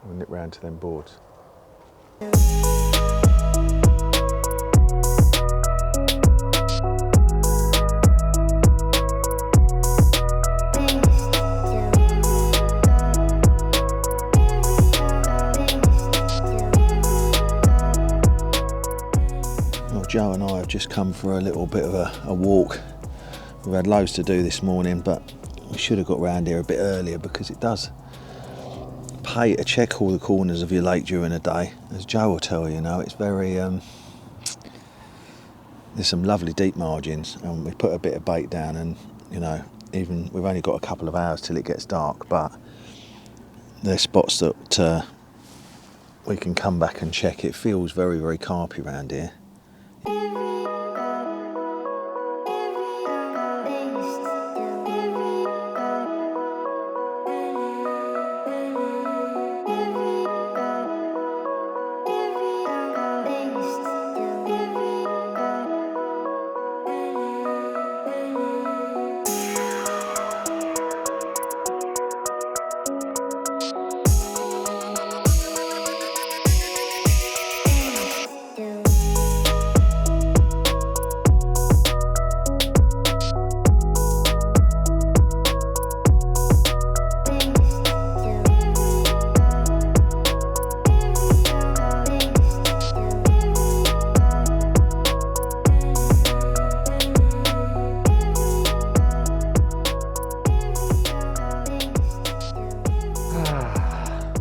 We'll nip round to them boards. Well, Joe and I have just come for a little bit of a walk. We've had loads to do this morning, but we should have got round here a bit earlier, because it does pay to check all the corners of your lake during the day. As Joe will tell you, it's very there's some lovely deep margins, and we put a bit of bait down, and even we've only got a couple of hours till it gets dark, but there's spots that we can come back and check. It feels very, very carpy around here.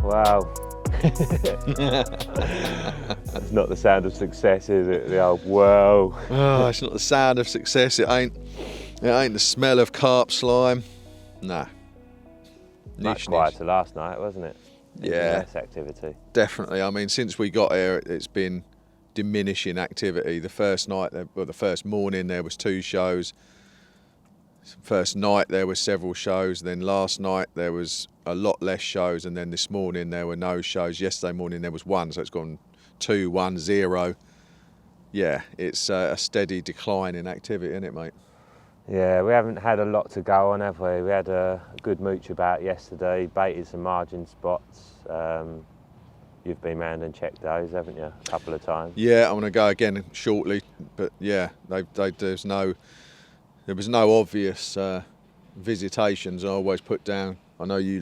Wow. It's not the sound of success, is it? The old whoa.
Oh, it's not the sound of success. It ain't the smell of carp slime. Nah.
Much quieter last night, wasn't it?
Yeah.
Less activity.
Definitely. I mean, since we got here, it's been diminishing activity. The first morning there was 2 shows. First night there was several shows. Then last night there was a lot less shows, and then this morning there were no shows. Yesterday morning there was 1, so it's gone 2, 1, 0. Yeah, it's a steady decline in activity, isn't it, mate?
Yeah, we haven't had a lot to go on, have we? We had a good mooch about yesterday, baited some margin spots. You've been round and checked those, haven't you? A couple of times.
Yeah, I'm going to go again shortly, but yeah, there was no obvious visitations. I always put down. I know you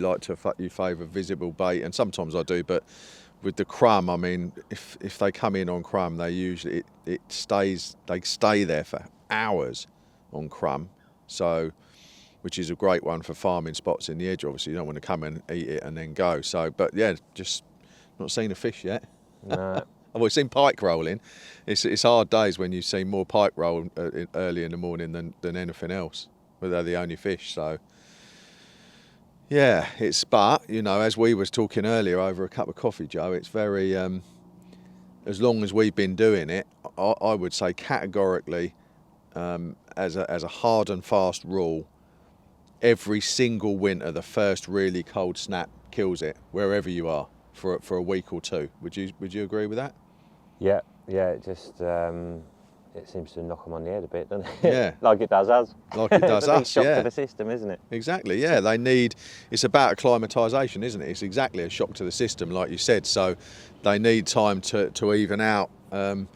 favour visible bait, and sometimes I do, but with the crumb, I mean, if they come in on crumb, they usually they stay there for hours on crumb, so which is a great one for farming spots in the edge. Obviously, you don't want to come and eat it and then go. So, but yeah, just not seen a fish yet.
No.
I've seen pike rolling. It's hard days when you see more pike roll early in the morning than anything else, but they're the only fish. So yeah, but as we was talking earlier over a cup of coffee, Joe, it's very as long as we've been doing it, I would say categorically, as a hard and fast rule, every single winter, the first really cold snap kills it, wherever you are, for a week or two. Would you agree with that?
Yeah, it just it seems to knock them on the head a bit, doesn't it?
Yeah.
Like it does us.
Like it does
It's a big
us,
shock
yeah.
to the system, isn't it?
Exactly, yeah. It's about acclimatisation, isn't it? It's exactly a shock to the system, like you said. So they need time to even out. And,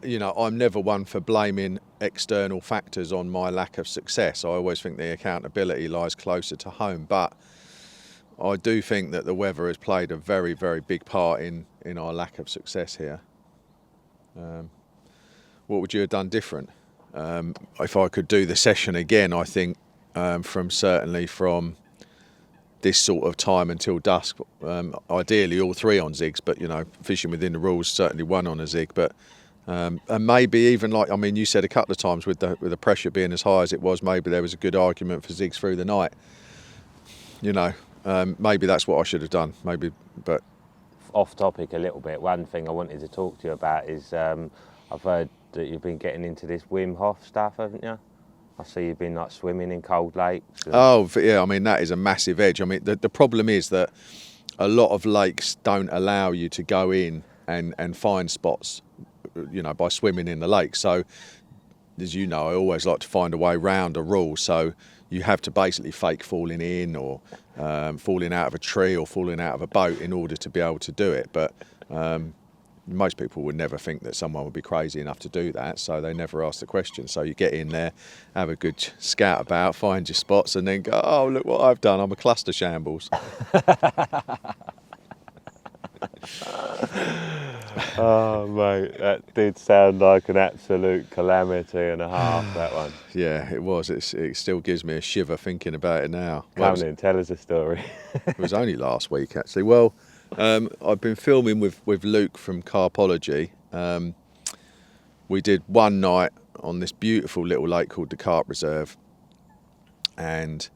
you know, I'm never one for blaming external factors on my lack of success. I always think the accountability lies closer to home. But I do think that the weather has played a very, very big part in our lack of success here. What would you have done different? If I could do the session again, I think from this sort of time until dusk, ideally all 3 on zigs, but you know, fishing within the rules, certainly 1 on a zig. But and maybe even, like, I mean, you said a couple of times with the pressure being as high as it was, maybe there was a good argument for zigs through the night. You know, maybe that's what I should have done. Maybe, but
Off topic a little bit. One thing I wanted to talk to you about is I've heard that you've been getting into this Wim Hof stuff, haven't you? I see you've been like swimming in cold lakes.
Oh yeah, I mean that is a massive edge. I mean the problem is that a lot of lakes don't allow you to go in and find spots, you know, by swimming in the lake. So as you know, I always like to find a way round a rule. So you have to basically fake falling in or falling out of a tree or falling out of a boat in order to be able to do it. But most people would never think that someone would be crazy enough to do that, so they never ask the question. So you get in there, have a good scout about, find your spots, and then go, oh, look what I've done, I'm a cluster shambles.
Oh mate, that did sound like an absolute calamity and a half, that one.
Yeah, it was. It still gives me a shiver thinking about it now.
Come in, tell us a story.
It was only last week, actually. Well, I've been filming with Luke from Carpology. We did one night on this beautiful little lake called the Carp Reserve, and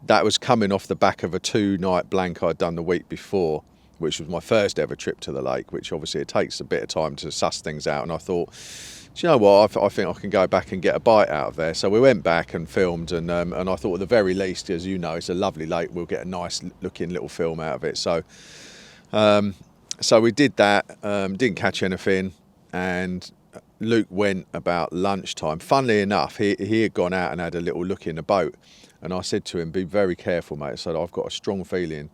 that was coming off the back of a 2-night blank I'd done the week before, which was my first ever trip to the lake, which obviously it takes a bit of time to suss things out. And I thought, do you know what, I think I can go back and get a bite out of there. So we went back and filmed, and I thought at the very least, as you know, it's a lovely lake, we'll get a nice looking little film out of it. So we did that, didn't catch anything, and Luke went about lunchtime. Funnily enough, he had gone out and had a little look in the boat, and I said to him, be very careful, mate. So I've got a strong feeling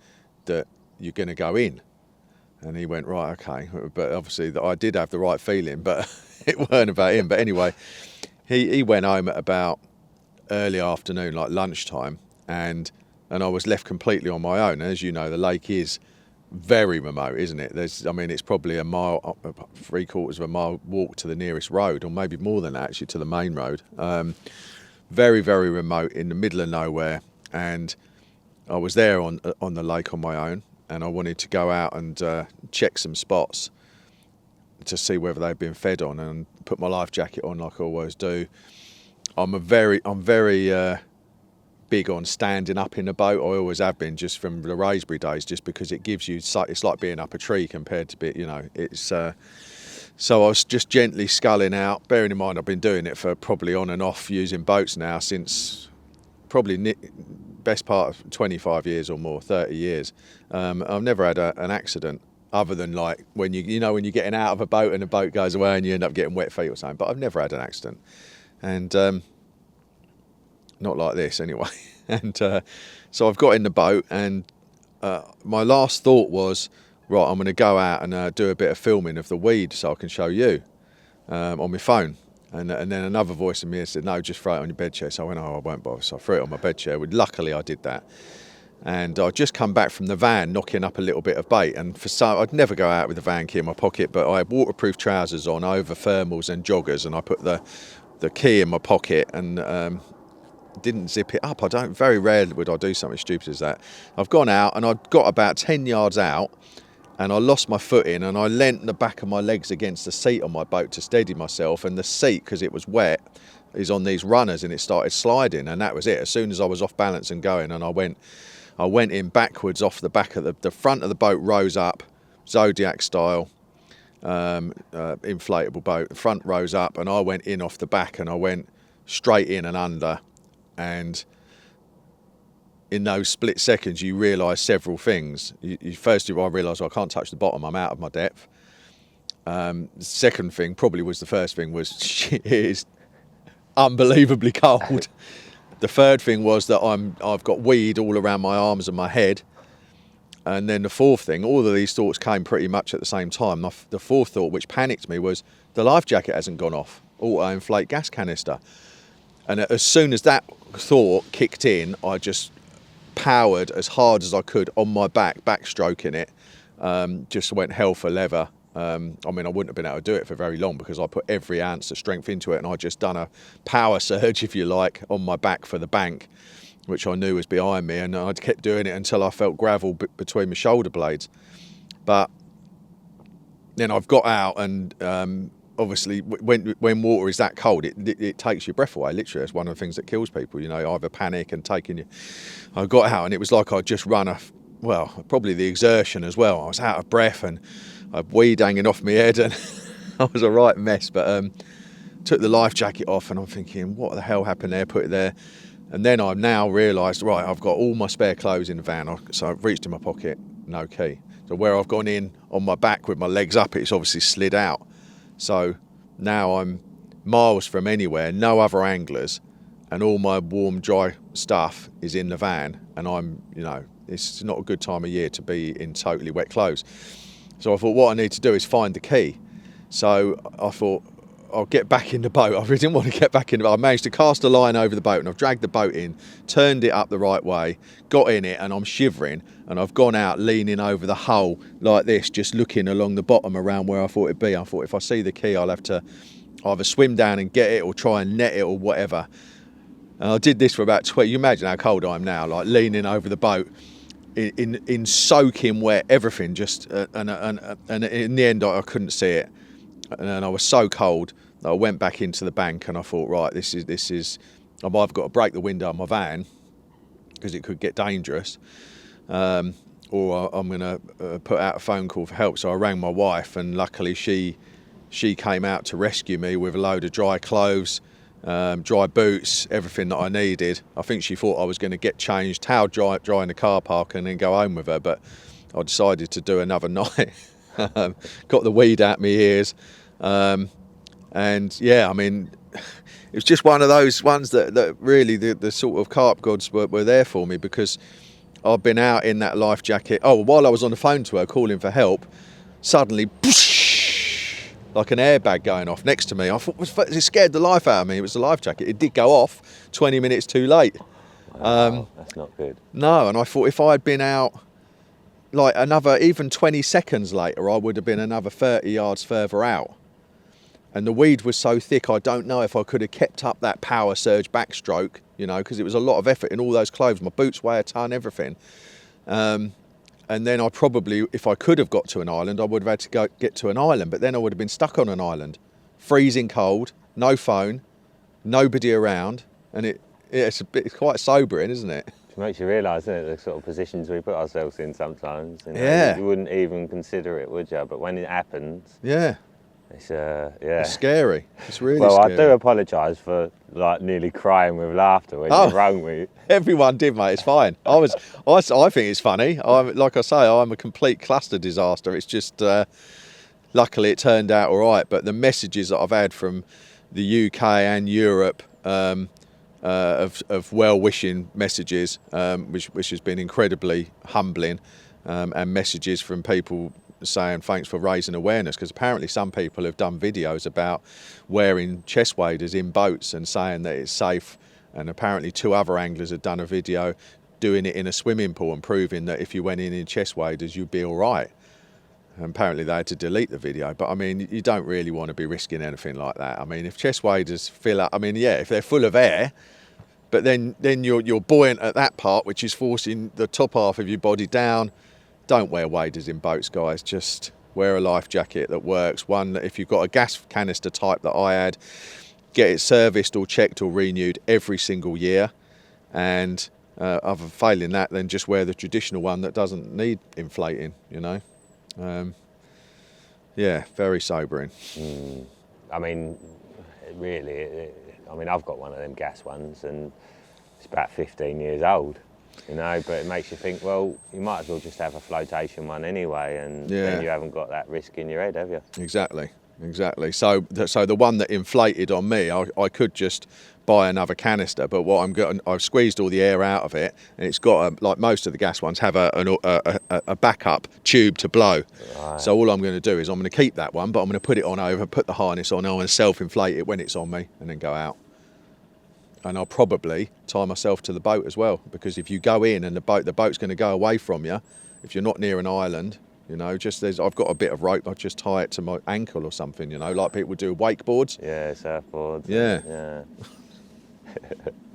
that you're going to go in. And he went, right, okay. But obviously I did have the right feeling, but it weren't about him. But anyway, he went home at about early afternoon, like lunchtime, and I was left completely on my own. And as you know, the lake is very remote, isn't it? It's probably a mile, 3/4 of a mile walk to the nearest road, or maybe more than that, actually, to the main road. Very, very remote, in the middle of nowhere. And I was there on the lake on my own, and I wanted to go out and check some spots to see whether they'd been fed on, and put my life jacket on like I always do. I'm very big on standing up in a boat. I always have been, just from the Raisbury days, just because it gives you, it's like being up a tree compared to it's so I was just gently sculling out, bearing in mind I've been doing it for probably on and off using boats now since probably best part of 25 years or more, 30 years. I've never had an accident, other than like when when you're getting out of a boat and the boat goes away and you end up getting wet feet or something. But I've never had an accident, and not like this anyway. And so I've got in the boat, and my last thought was, right, I'm going to go out and do a bit of filming of the weed so I can show you on my phone. And then another voice in me said, no, just throw it on your bed chair. So I went, oh, I won't bother. So I threw it on my bed chair. Luckily I did that. And I'd just come back from the van knocking up a little bit of bait. And I'd never go out with the van key in my pocket, but I had waterproof trousers on over thermals and joggers, and I put the key in my pocket and didn't zip it up. Very rarely would I do something stupid as that. I've gone out, and I'd got about 10 yards out, and I lost my footing, and I leant the back of my legs against the seat on my boat to steady myself, and the seat, because it was wet, is on these runners, and it started sliding, and that was it. As soon as I was off balance and going, and I went in backwards off the back of the front of the boat, rose up, Zodiac style, inflatable boat. The front rose up, and I went in off the back, and I went straight in and under, and in those split seconds, you realise several things. First of all, I realised I can't touch the bottom, I'm out of my depth. The second thing, probably was the first thing, was shit, it is unbelievably cold. The third thing was that I've got weed all around my arms and my head. And then the fourth thing, all of these thoughts came pretty much at the same time. The fourth thought, which panicked me, was the life jacket hasn't gone off. Auto-inflate gas canister. And as soon as that thought kicked in, I just powered as hard as I could on my back, backstroking it. Just went hell for leather. I mean, I wouldn't have been able to do it for very long because I put every ounce of strength into it, and I just done a power surge, if you like, on my back for the bank, which I knew was behind me, and I kept doing it until I felt gravel between my shoulder blades. But then I've got out, and obviously when water is that cold, it takes your breath away, literally. It's one of the things that kills people, you know, either panic and taking you. I got out, and it was like I'd just run probably the exertion as well. I was out of breath, and I had weed hanging off my head, and I was a right mess. But took the life jacket off, and I'm thinking, what the hell happened there? Put it there. And then I've now realised, right, I've got all my spare clothes in the van. So I've reached in my pocket, no key. So where I've gone in on my back with my legs up, it's obviously slid out. So now I'm miles from anywhere, no other anglers, and all my warm, dry stuff is in the van. And I'm, you know, it's not a good time of year to be in totally wet clothes. So I thought what I need to do is find the key. So I thought, I'll get back in the boat. I really didn't want to get back in the boat. I managed to cast a line over the boat, and I've dragged the boat in, turned it up the right way, got in it, and I'm shivering, and I've gone out leaning over the hull like this, just looking along the bottom around where I thought it'd be. I thought if I see the key, I'll have to either swim down and get it or try and net it or whatever. And I did this for about 20. You imagine how cold I am now, like leaning over the boat in soaking wet, everything, just and in the end I couldn't see it. And I was so cold that I went back into the bank, and I thought, right, this is I've either got to break the window of my van because it could get dangerous, or I'm going to put out a phone call for help. So I rang my wife, and luckily she came out to rescue me with a load of dry clothes, dry boots, everything that I needed. I think she thought I was going to get changed, towel dry in the car park, and then go home with her, but I decided to do another night. Got the weed out my ears, and yeah, I mean, it was just one of those ones that really the sort of carp gods were there for me, because I've been out in that life jacket. Oh, while I was on the phone to her calling for help, suddenly whoosh, like an airbag going off next to me. I thought it scared the life out of me. It was the life jacket. It did go off 20 minutes too late.
Wow, that's not good.
No, and I thought if I had been out like another, even 20 seconds later, I would have been another 30 yards further out. And the weed was so thick, I don't know if I could have kept up that power surge backstroke, you know, because it was a lot of effort in all those clothes. My boots weigh a ton, everything. And then I probably, if I could have got to an island, I would have had to get to an island, but then I would have been stuck on an island, freezing cold, no phone, nobody around, and it's quite sobering, isn't it?
It makes you realise, doesn't it, the sort of positions we put ourselves in sometimes. You know,
yeah.
You wouldn't even consider it, would you? But when it happens,
yeah,
it's
it's scary. It's really
well,
scary.
I do apologise for like nearly crying with laughter when you rang me.
Everyone did, mate. It's fine. I think it's funny. Like I say, I'm a complete cluster disaster. It's just luckily it turned out all right. But the messages that I've had from the UK and Europe. Of well-wishing messages, which has been incredibly humbling, and messages from people saying thanks for raising awareness, because apparently some people have done videos about wearing chest waders in boats and saying that it's safe, and apparently 2 other anglers had done a video doing it in a swimming pool and proving that if you went in chest waders you'd be all right. And apparently they had to delete the video, but I mean, you don't really want to be risking anything like that. I mean, if chest waders fill up, I mean, yeah, if they're full of air, but then you're buoyant at that part, which is forcing the top half of your body down. Don't wear waders in boats, guys. Just wear a life jacket that works. One that if you've got a gas canister type that I had, get it serviced or checked or renewed every single year. And other failing that, then just wear the traditional one that doesn't need inflating, you know. Yeah, very sobering.
I mean, really, I mean, I've got one of them gas ones, and it's about 15 years old. You know, but it makes you think, well, you might as well just have a flotation one anyway, and
Yeah.
then you haven't got that risk in your head, have you?
Exactly. So the one that inflated on me, I could just buy another canister, but what I'm getting, I've squeezed all the air out of it, and it's got like most of the gas ones have a backup tube to blow.
Right.
So all I'm going to do is I'm going to keep that one, but I'm going to put it on over, put the harness on, I'm going to self-inflate it when it's on me, and then go out. And I'll probably tie myself to the boat as well, because if you go in and the boat's going to go away from you, if you're not near an island, you know, I've got a bit of rope, I'll just tie it to my ankle or something, you know, like people do wakeboards.
Yeah, surfboards.
Yeah.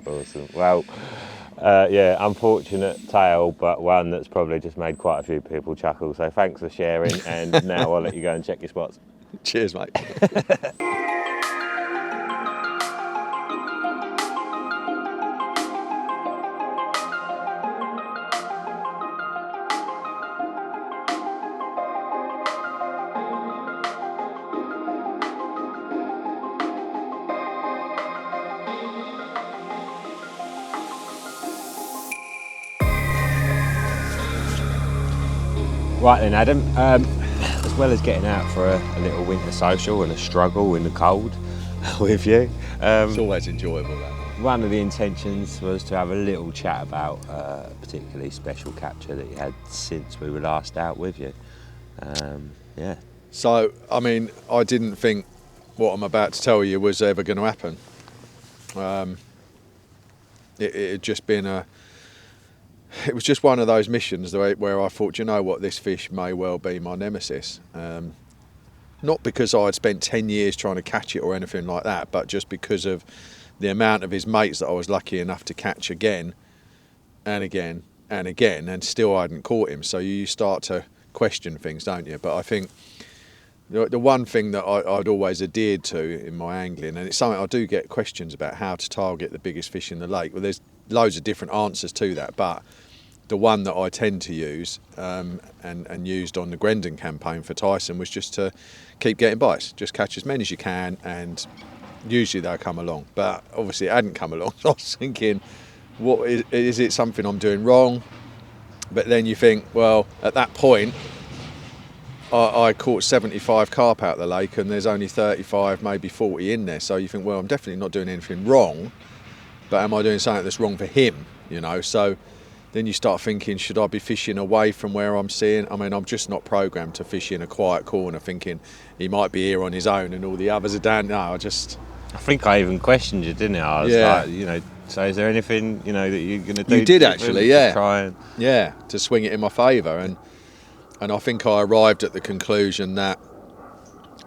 Awesome. Well, yeah, unfortunate tale, but one that's probably just made quite a few people chuckle. So thanks for sharing, and now I'll let you go and check your spots.
Cheers, mate.
Right then, Adam, as well as getting out for a little winter social and a struggle in the cold with you,
It's always enjoyable, that.
one of the intentions was to have a little chat about a particularly special capture that you had since we were last out with you. Yeah.
So, I mean, I didn't think what I'm about to tell you was ever going to happen. It had just been it was just one of those missions where I thought, you know what, this fish may well be my nemesis. Not because I had spent 10 years trying to catch it or anything like that, but just because of the amount of his mates that I was lucky enough to catch again and again and again, and still I hadn't caught him. So you start to question things, don't you? But I think the one thing that I'd always adhered to in my angling, and it's something I do get questions about, how to target the biggest fish in the lake. Well, there's loads of different answers to that, but the one that I tend to use and used on the Grendon campaign for Tyson was just to keep getting bites, just catch as many as you can, and usually they'll come along. But obviously it hadn't come along. So I was thinking, what is it something I'm doing wrong? But then you think, well, at that point I caught 75 carp out of the lake and there's only 35, maybe 40 in there. So you think, well, I'm definitely not doing anything wrong, but am I doing something that's wrong for him? You know, so then you start thinking, should I be fishing away from where I'm seeing? I mean, I'm just not programmed to fish in a quiet corner thinking he might be here on his own and all the others are down. No, I
think I even questioned you, didn't I? I was like, you know, so is there anything, you know, that you're going to do?
You did actually, yeah.
To try and...
Yeah, to swing it in my favour. And I think I arrived at the conclusion that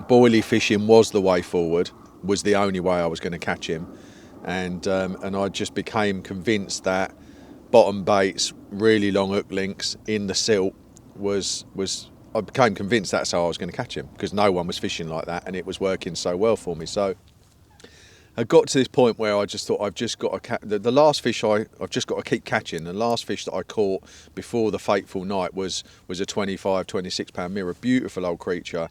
boilie fishing was the way forward, was the only way I was going to catch him. And I just became convinced that bottom baits, really long hook links in the silt I became convinced that's how I was going to catch him, because no one was fishing like that and it was working so well for me. So I got to this point where I just thought, I've just got to the last fish I've just got to keep catching. The last fish that I caught before the fateful night was a 25, 26 pound mirror, beautiful old creature.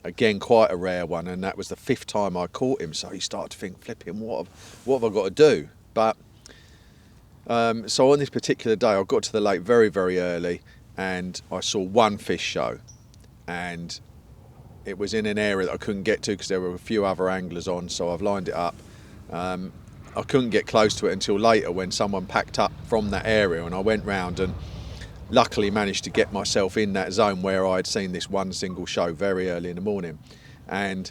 Again, quite a rare one, and that was the 5th time I caught him. So you start to think, flipping, what have I got to do? But so on this particular day, I got to the lake very, very early, and I saw one fish show, and it was in an area that I couldn't get to because there were a few other anglers on. So I've lined it up. I couldn't get close to it until later when someone packed up from that area, and I went round and luckily managed to get myself in that zone where I'd seen this one single show very early in the morning. And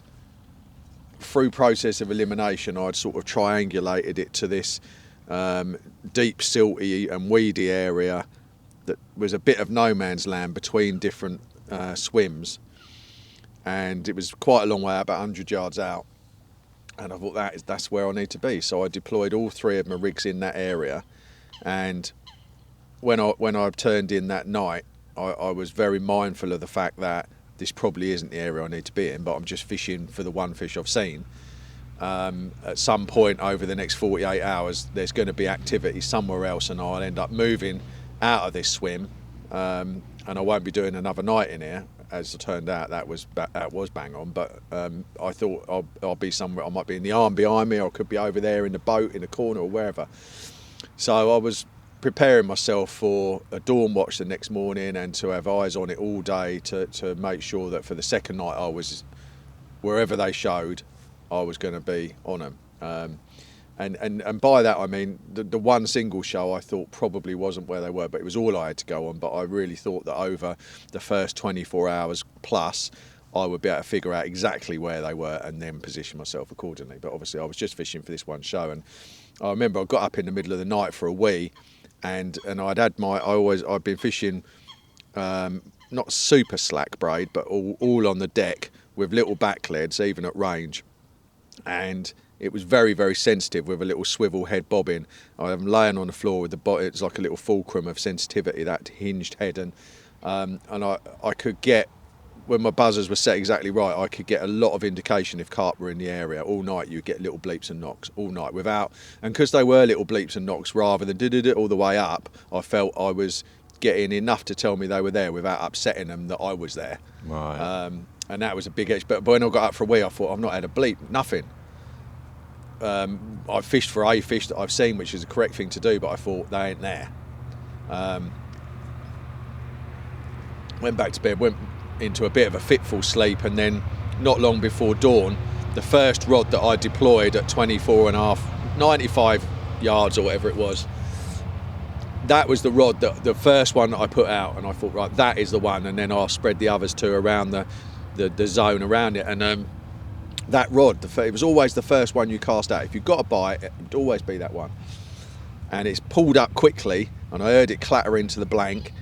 through process of elimination, I'd sort of triangulated it to this deep silty and weedy area that was a bit of no man's land between different swims, and it was quite a long way, about 100 yards out, and I thought that's where I need to be. So I deployed all 3 of my rigs in that area, and when I turned in that night, I was very mindful of the fact that this probably isn't the area I need to be in, but I'm just fishing for the one fish I've seen. At some point over the next 48 hours, there's going to be activity somewhere else, and I'll end up moving out of this swim, and I won't be doing another night in here. As it turned out, that was bang on. But I thought I'll be somewhere. I might be in the arm behind me, or I could be over there in the boat in the corner or wherever. So I was preparing myself for a dawn watch the next morning and to have eyes on it all day to make sure that for the second night I was, wherever they showed, I was going to be on them. And by that I mean the one single show I thought probably wasn't where they were, but it was all I had to go on. But I really thought that over the first 24 hours plus, I would be able to figure out exactly where they were and then position myself accordingly. But obviously I was just fishing for this one show, and I remember I got up in the middle of the night for a wee, and I'd been fishing not super slack braid, but all on the deck with little back leads, even at range, and it was very, very sensitive with a little swivel head bobbing. I'm laying on the floor with it's like a little fulcrum of sensitivity, that hinged head, and I could get, when my buzzers were set exactly right, I could get a lot of indication if carp were in the area. All night you'd get little bleeps and knocks all night without, and because they were little bleeps and knocks rather than did it all the way up, I felt I was getting enough to tell me they were there without upsetting them that I was there.
Right.
And that was a big edge. But when I got up for a wee, I thought, I've not had a bleep, nothing. I've fished for a fish that I've seen, which is the correct thing to do, but I thought they ain't there. Went back to bed, went into a bit of a fitful sleep, and then not long before dawn, the first rod that I deployed at 95 yards or whatever it was, that was the rod, the first one that I put out, and I thought, right, that is the one, and then I'll spread the others two around the zone around it. And that rod, it was always the first one you cast out. If you got a bite, it would always be that one. And it's pulled up quickly, and I heard it clatter into the blank,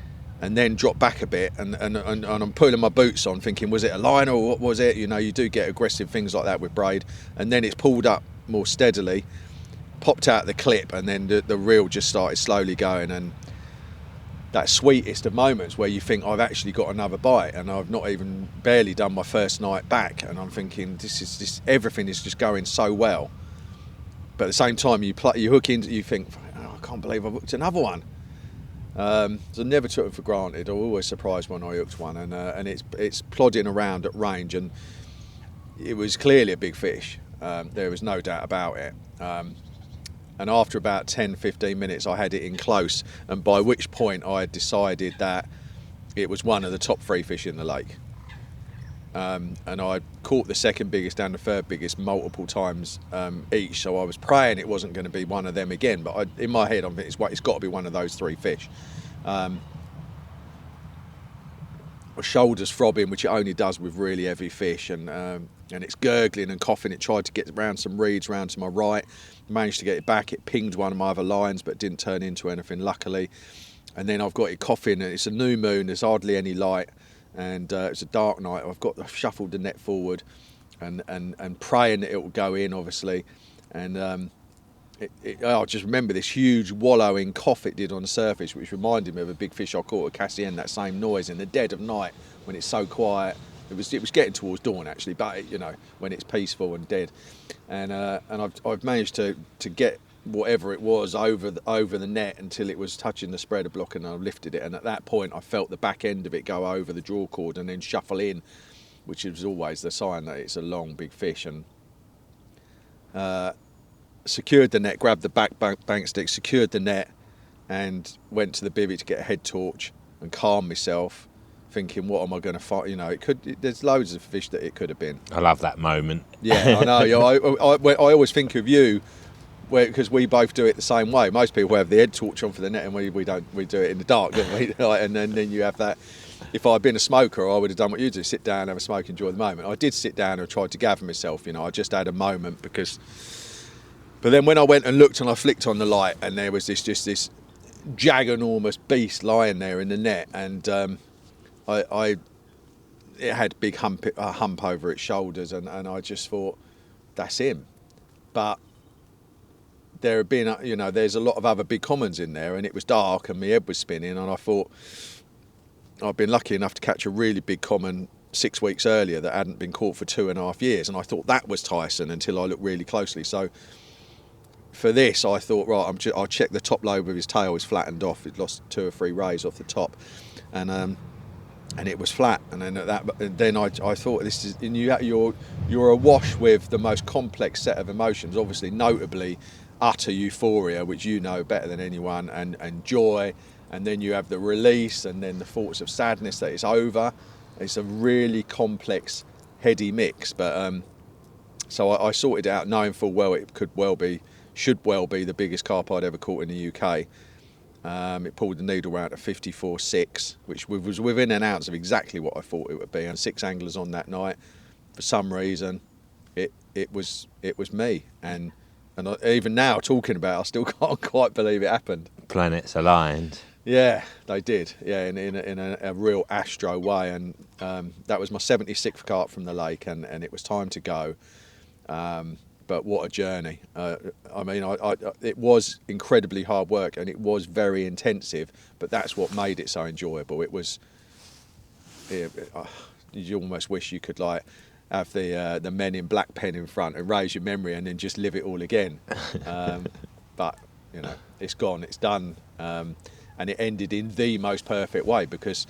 and then drop back a bit, and I'm pulling my boots on thinking, was it a line or what was it? You know, you do get aggressive things like that with braid. And then it's pulled up more steadily, popped out the clip, and then the reel just started slowly going. And that sweetest of moments where you think, I've actually got another bite, and I've not even barely done my first night back, and I'm thinking, everything is just going so well. But at the same time, you hook into, you think, oh, I can't believe I've hooked another one. So I never took it for granted. I was always surprised when I hooked one, and it's plodding around at range, and it was clearly a big fish. There was no doubt about it. And after about 10-15 minutes, I had it in close, and by which point I had decided that it was one of the top 3 fish in the lake. And I caught the second biggest and the third biggest multiple times each, so I was praying it wasn't going to be one of them again, but in my head I'm thinking it's got to be one of those 3 fish. My shoulder's throbbing, which it only does with really heavy fish, and it's gurgling and coughing. It tried to get around some reeds round to my right, managed to get it back. It pinged one of my other lines but didn't turn into anything, luckily. And then I've got it coughing, and it's a new moon, there's hardly any light, and it's a dark night. I've shuffled the net forward and praying that it will go in, obviously. And I just remember this huge wallowing cough it did on the surface, which reminded me of a big fish I caught at Cassien, that same noise in the dead of night when it's so quiet. It was getting towards dawn actually, but when it's peaceful and dead. And I've managed to get whatever it was over the net until it was touching the spreader block, and I lifted it, and at that point I felt the back end of it go over the draw cord and then shuffle in, which is always the sign that it's a long big fish. And secured the net, grabbed the bank stick, secured the net, and went to the bivvy to get a head torch and calm myself, thinking, what am I going to find? There's loads of fish that it could have been.
I love that moment.
Yeah, I know. I always think of you, because we both do it the same way. Most people have the head torch on for the net, and we don't. We do it in the dark, don't we? And then you have that. If I'd been a smoker, I would have done what you do: sit down, have a smoke, enjoy the moment. I did sit down and tried to gather myself. I just had a moment because. But then when I went and looked and I flicked on the light, and there was this giganormous beast lying there in the net, and it had a big hump over its shoulders, and I just thought, that's him. But there had been, there's a lot of other big commons in there, and it was dark and my head was spinning, and I thought, I'd been lucky enough to catch a really big common 6 weeks earlier that hadn't been caught for 2.5 years, and I thought that was Tyson until I looked really closely. So for this, I thought, right, I'll check the top lobe of his tail is flattened off. He'd lost 2 or 3 rays off the top, and it was flat. And then I thought, this is, and you're awash with the most complex set of emotions. Obviously, notably, utter euphoria, which you know better than anyone, and joy, and then you have the release, and then the thoughts of sadness that it's over. It's a really complex, heady mix. But so I sorted it out, knowing full well it should well be the biggest carp I'd ever caught in the UK. It pulled the needle round at 54.6, which was within an ounce of exactly what I thought it would be. And 6 anglers on that night. For some reason, it was me. And even now, talking about it, I still can't quite believe it happened.
Planets aligned.
Yeah, they did. Yeah, in a real Astro way. And that was my 76th carp from the lake, and it was time to go. But what a journey. I mean, it was incredibly hard work, and it was very intensive, but that's what made it so enjoyable. It was, you almost wish you could like have the Men in Black pen in front and raise your memory and then just live it all again. But, you know, it's gone, it's done. And it ended in the most perfect way, because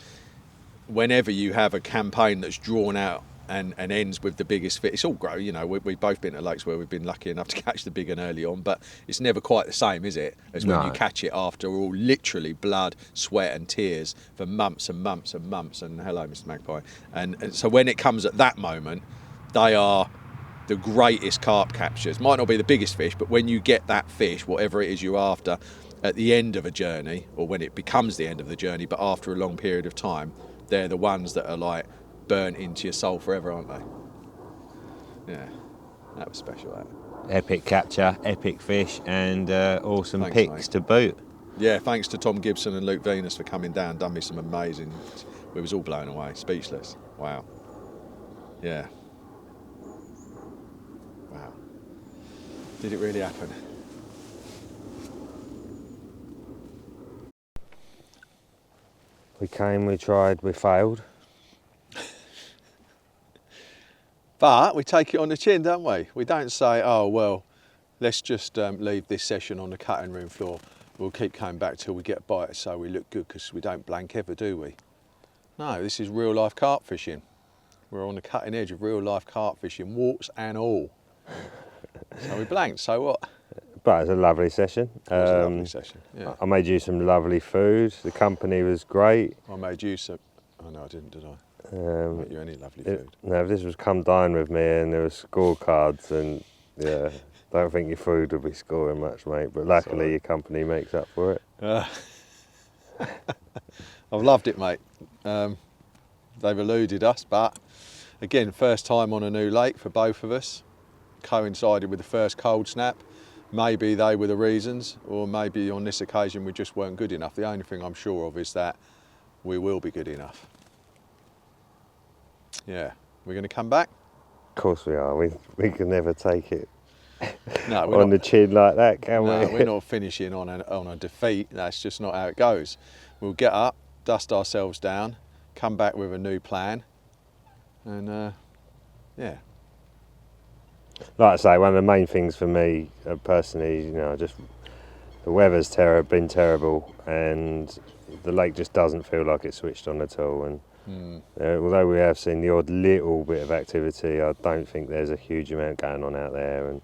whenever you have a campaign that's drawn out and ends with the biggest fish, it's all grow. You know, we've both been to lakes where we've been lucky enough to catch the big one early on, but it's never quite the same, is it? As when you catch it after all literally blood, sweat and tears for months and months and months. And hello, Mr. Magpie. And so when it comes at that moment, they are the greatest carp captures. Might not be the biggest fish, but when you get that fish, whatever it is you're after, at the end of a journey, or when it becomes the end of the journey, but after a long period of time, they're the ones that are like burnt into your soul forever, aren't they? Yeah, that was special. That
Epic capture, epic fish, and awesome
Thanks,
picks
mate.
to boot.
Yeah, thanks to Tom Gibson and Luke Venus for coming down, done me some amazing. We was all blown away, speechless. Wow. Yeah. Wow. Did it really happen?
We came, we tried, we failed.
But we take it on the chin, don't we? We don't say, oh, well, let's just leave this session on the cutting room floor. We'll keep coming back till we get a bite so we look good, because we don't blank ever, do we? No, this is real life carp fishing. We're on the cutting edge of real life carp fishing, warts and all. So we blanked, so what?
But it's a lovely session.
It was a lovely session, yeah.
I made you some lovely food. The company was great.
I made you some, oh no I didn't, did I? Made you any lovely food?
No, this was come dine with me, and there was scorecards, and yeah, don't think your food will be scoring much, mate. But luckily, your company makes up for it.
I've loved it, mate. They've eluded us, but again, first time on a new lake for both of us. Coincided with the first cold snap. Maybe they were the reasons, or maybe on this occasion we just weren't good enough. The only thing I'm sure of is that we will be good enough. Yeah, we're going to come back?
Of course we are. We can never take it
No,
on the chin like that, can we?
No, we're not finishing on a defeat. That's just not how it goes. We'll get up, dust ourselves down, come back with a new plan, and yeah.
Like I say, one of the main things for me personally, you know, just the weather's been terrible, and the lake just doesn't feel like it's switched on at all. And although we have seen the odd little bit of activity, I don't think there's a huge amount going on out there. And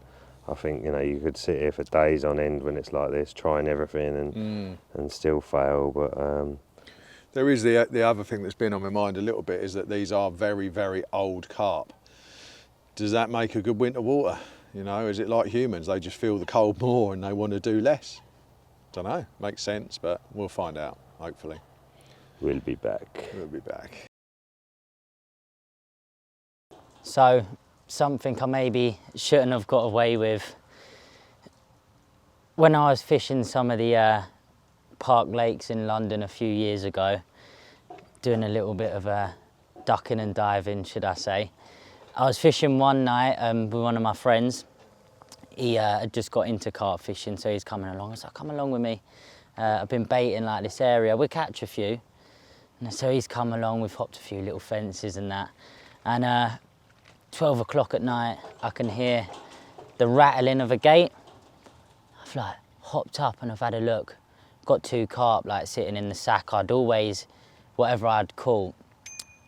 I think, you know, you could sit here for days on end when it's like this, trying everything and still fail. But
there is the other thing that's been on my mind a little bit, is that these are very, very old carp. Does that make a good winter water? You know, is it like humans? They just feel the cold more and they want to do less? Don't know. Makes sense, but we'll find out, hopefully.
we'll be back.
We'll be back.
So, something I maybe shouldn't have got away with. When I was fishing some of the park lakes in London a few years ago, doing a little bit of ducking and diving, should I say. I was fishing one night with one of my friends. He had just got into carp fishing, so he's coming along. I was like, come along with me. I've been baiting like this area, we'll catch a few. And so he's come along, we've hopped a few little fences and that. And 12 o'clock at night, I can hear the rattling of a gate. I've like hopped up and I've had a look. Got 2 carp like sitting in the sack. I'd always, whatever I'd caught,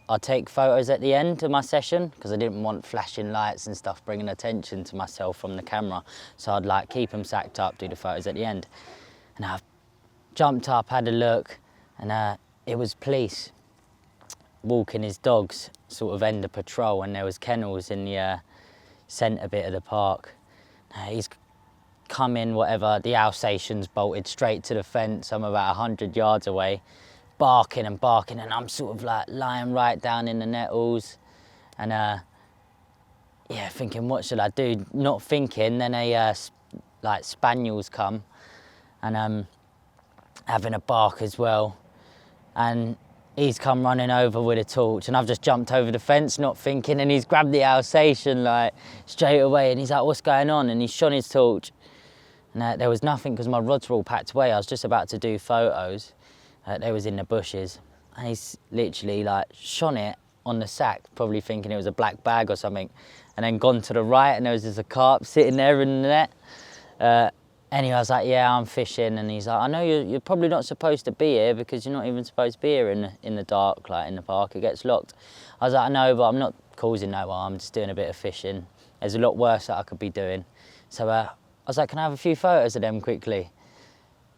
I'd take photos at the end of my session because I didn't want flashing lights and stuff bringing attention to myself from the camera. So I'd like keep them sacked up, do the photos at the end. And I jumped up, had a look, and it was police walking his dogs, sort of end of patrol, and there was kennels in the centre bit of the park. He's come in, whatever, the Alsatian's bolted straight to the fence. I'm about 100 yards away, barking, and I'm sort of like lying right down in the nettles, and yeah, thinking, what should I do? Not thinking, then like spaniels come, and having a bark as well, and he's come running over with a torch, and I've just jumped over the fence, not thinking, and he's grabbed the Alsatian like straight away, and he's like, what's going on? And he's shone his torch, and there was nothing because my rods were all packed away. I was just about to do photos. They was in the bushes, and he's literally like shone it on the sack, probably thinking it was a black bag or something, and then gone to the right, and there was just a carp sitting there in the net. Anyway, I was like, yeah, I'm fishing, and he's like, I know you're probably not supposed to be here because you're not even supposed to be here in the dark, like in the park, it gets locked. I was like, I know, but I'm not causing no harm, I'm just doing a bit of fishing. There's a lot worse that I could be doing. So I was like, can I have a few photos of them quickly?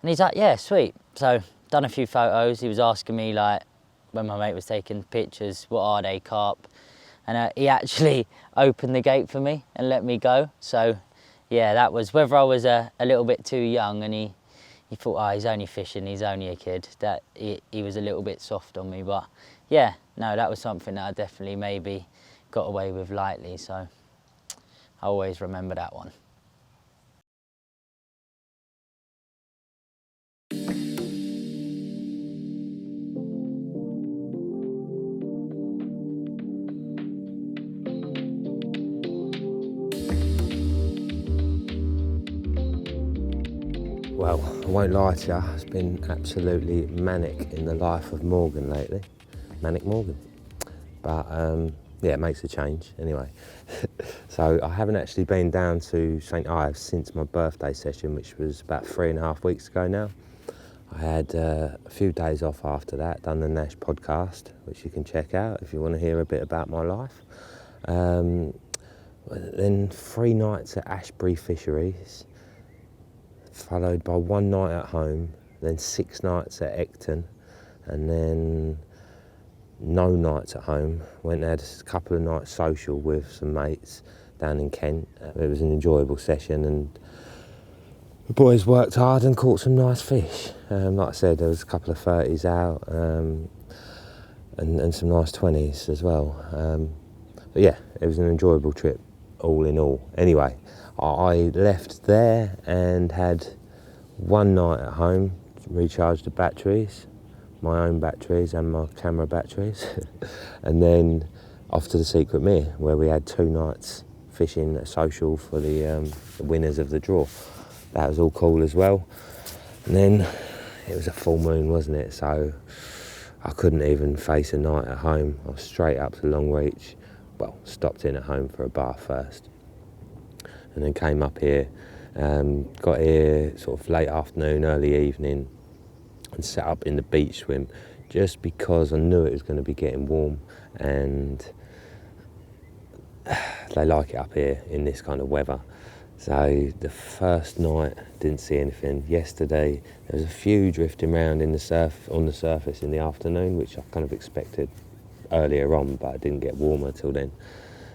And he's like, yeah, sweet. So done a few photos. He was asking me, like, when my mate was taking pictures, what are they, carp? And he actually opened the gate for me and let me go. So yeah, that was, whether I was a little bit too young and he thought, oh, he's only fishing, he's only a kid, that he was a little bit soft on me. But yeah, no, that was something that I definitely maybe got away with lightly, so I always remember that one.
Well, I won't lie to you, it's been absolutely manic in the life of Morgan lately. Manic Morgan. But yeah, it makes a change anyway. So I haven't actually been down to St Ives since my birthday session, which was about 3.5 weeks ago now. I had a few days off after that, done the Nash podcast, which you can check out if you want to hear a bit about my life. Then 3 nights at Ashbury Fisheries, followed by 1 night at home, then 6 nights at Ecton, and then no nights at home. Went and had a couple of nights social with some mates down in Kent. It was an enjoyable session, and the boys worked hard and caught some nice fish. Like I said, there was a couple of 30s out, and some nice 20s as well. But yeah, it was an enjoyable trip, all in all. Anyway, I left there and had 1 night at home, recharged the batteries, my own batteries and my camera batteries, and then off to the Secret Mere, where we had 2 nights fishing at social for the winners of the draw. That was all cool as well. And then it was a full moon, wasn't it? So I couldn't even face a night at home. I was straight up to Longreach. Well, stopped in at home for a bath first, and then came up here, got here sort of late afternoon, early evening, and set up in the beach swim just because I knew it was going to be getting warm, and they like it up here in this kind of weather. So the first night didn't see anything. Yesterday there was a few drifting around in the on the surface in the afternoon, which I kind of expected earlier on, but it didn't get warmer till then.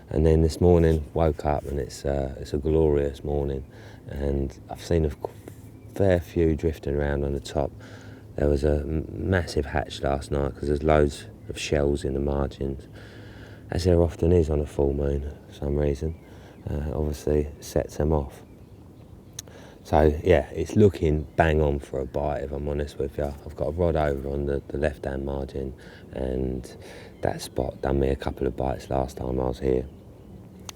And then this morning woke up and it's a glorious morning, and I've seen a fair few drifting around on the top. There was a massive hatch last night because there's loads of shells in the margins, as there often is on a full moon for some reason. Obviously sets them off. So yeah, it's looking bang on for a bite, if I'm honest with you. I've got a rod over on the left hand margin, and that spot done me a couple of bites last time I was here.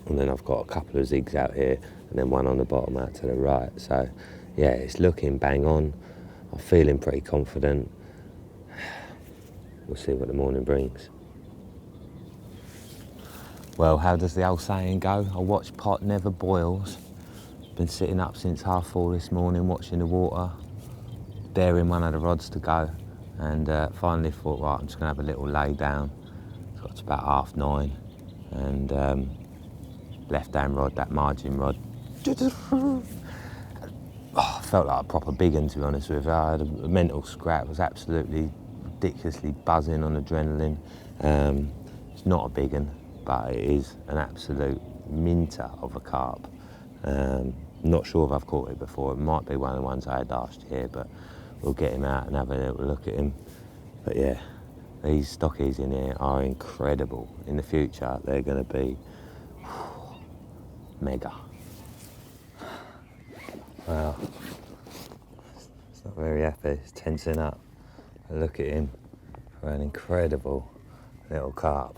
And then I've got a couple of zigs out here, and then one on the bottom out to the right. So yeah, it's looking bang on. I'm feeling pretty confident. We'll see what the morning brings. Well, how does the old saying go? A watch pot never boils. Been sitting up since 4:30 this morning, watching the water, daring one of the rods to go, and finally thought, right, I'm just gonna have a little lay down. It's got to about 9:30, and left hand rod, that margin rod, I felt like a proper big one, to be honest with you. I had a mental scrap, was absolutely ridiculously buzzing on adrenaline. It's not a big one, but it is an absolute minter of a carp. Not sure if I've caught it before. It might be one of the ones I had last year, but we'll get him out and have a little look at him. But yeah, these stockies in here are incredible. In the future, they're going to be mega. Wow, it's not very happy, it's tensing up. But look at him for an incredible little carp.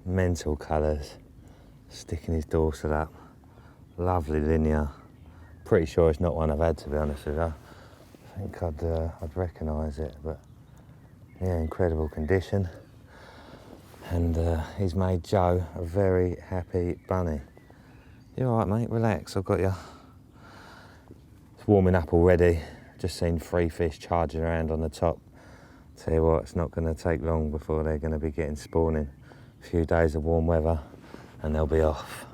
Mental colours, sticking his dorsal up, lovely linear. Pretty sure it's not one I've had, to be honest with you. I think I'd recognise it, but yeah, incredible condition. And he's made Joe a very happy bunny. You all right, mate? Relax, I've got you. It's warming up already. Just seen 3 fish charging around on the top. Tell you what, it's not going to take long before they're going to be getting spawning. A few days of warm weather and they'll be off.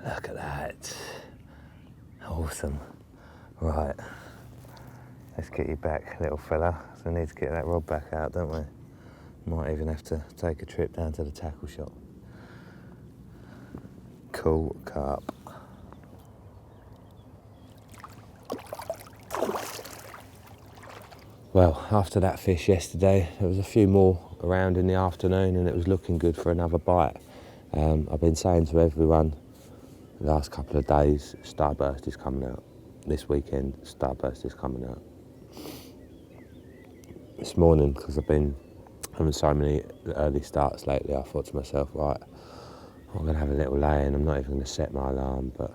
Look at that. Awesome. Right. Let's get you back, little fella. So we need to get that rod back out, don't we? Might even have to take a trip down to the tackle shop. Cool carp. Well, after that fish yesterday, there was a few more around in the afternoon and it was looking good for another bite. I've been saying to everyone the last couple of days, Starburst is coming out. This weekend, Starburst is coming out. This morning, because I've been having so many early starts lately, I thought to myself, right, I'm going to have a little lay in. I'm not even going to set my alarm, but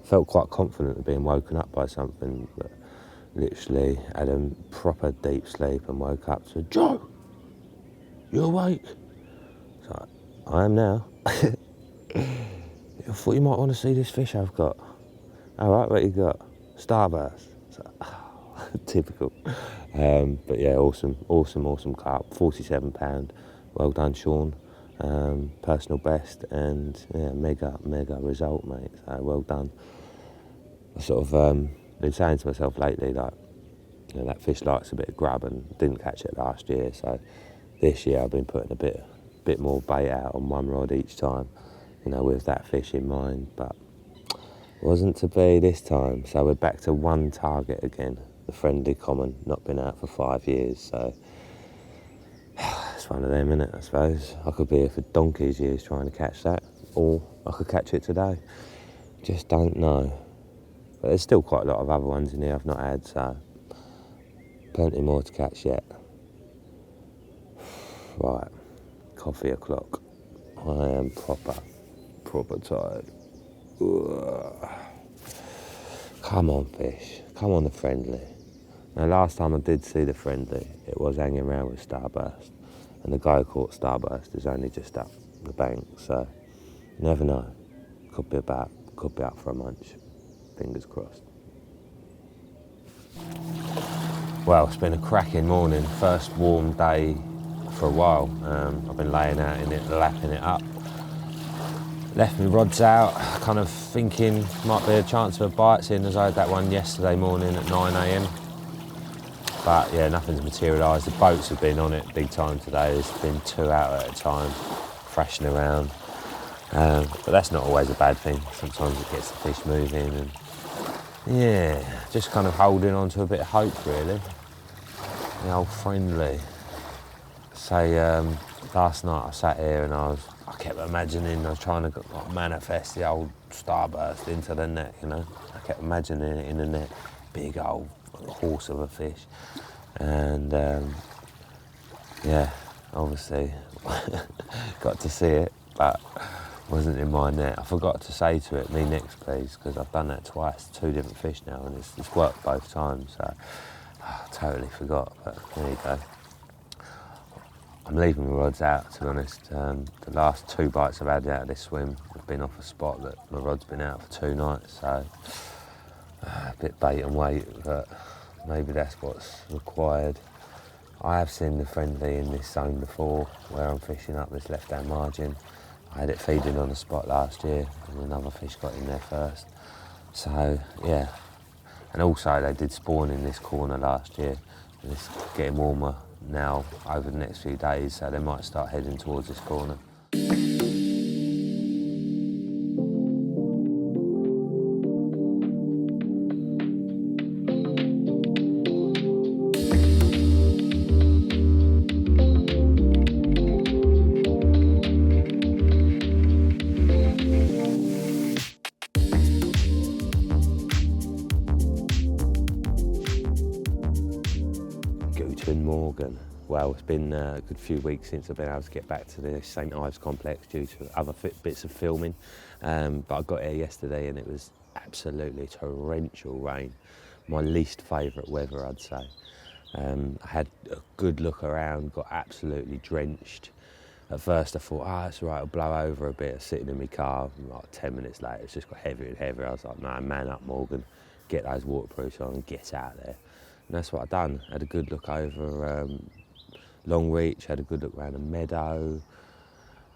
I felt quite confident of being woken up by something. But literally had a proper deep sleep and woke up to, Joe, you awake? So I am now. I thought you might want to see this fish I've got. All right, what you got? Starburst. So, typical. But yeah, awesome carp. 47 pound. Well done, Sean. Personal best and yeah, mega result, mate. So well done. I sort of been saying to myself lately, like, you know, that fish likes a bit of grub and didn't catch it last year. So this year I've been putting a bit more bait out on one rod each time, you know, with that fish in mind. But wasn't to be this time. So we're back to one target again. The friendly common, not been out for 5 years. So it's one of them, innit, I suppose. I could be here for donkey's years trying to catch that, or I could catch it today. Just don't know. But there's still quite a lot of other ones in here I've not had, so plenty more to catch yet. Right, coffee o'clock. I am proper tired. Ugh. Come on, fish. Come on, the friendly. Now, last time I did see the friendly, it was hanging around with Starburst, and the guy who caught Starburst is only just up the bank, so you never know. Could be up for a munch. Fingers crossed. Well, it's been a cracking morning. First warm day for a while. I've been laying out in it, lapping it up. Left my rods out, kind of thinking might be a chance of a bite, seeing as I had that one yesterday morning at 9 AM. But yeah, nothing's materialised. The boats have been on it big time today. There's been 2 out at a time, thrashing around. But that's not always a bad thing. Sometimes it gets the fish moving and yeah, just kind of holding on to a bit of hope, really. The old friendly. So last night I sat here and I kept imagining, I was trying to like, manifest the old Starburst into the net, you know. I kept imagining it in the net, big old horse of a fish. And yeah, obviously got to see it, but wasn't in my net. I forgot to say to it, me next please, because I've done that twice, 2 different fish now, and it's worked both times, so I totally forgot, but there you go. I'm leaving my rods out, to be honest. The last 2 bites I've had out of this swim have been off a spot that my rod's been out for 2 nights, so a bit bait and wait, but maybe that's what's required. I have seen the friendly in this zone before, where I'm fishing up this left-hand margin. I had it feeding on the spot last year, and another fish got in there first. So, yeah. And also, they did spawn in this corner last year. And it's getting warmer now over the next few days, so they might start heading towards this corner. Morgan. Well, it's been a good few weeks since I've been able to get back to the St Ives complex due to other bits of filming, but I got here yesterday and it was absolutely torrential rain. My least favourite weather, I'd say. I had a good look around, got absolutely drenched. At first I thought, it's all right, it'll blow over a bit. I was sitting in my car, like 10 minutes later, it's just got heavier and heavier. I was like, no, man up, Morgan, get those waterproofs on and get out there. And that's what I've done. Had a good look over Longreach, had a good look around the meadow.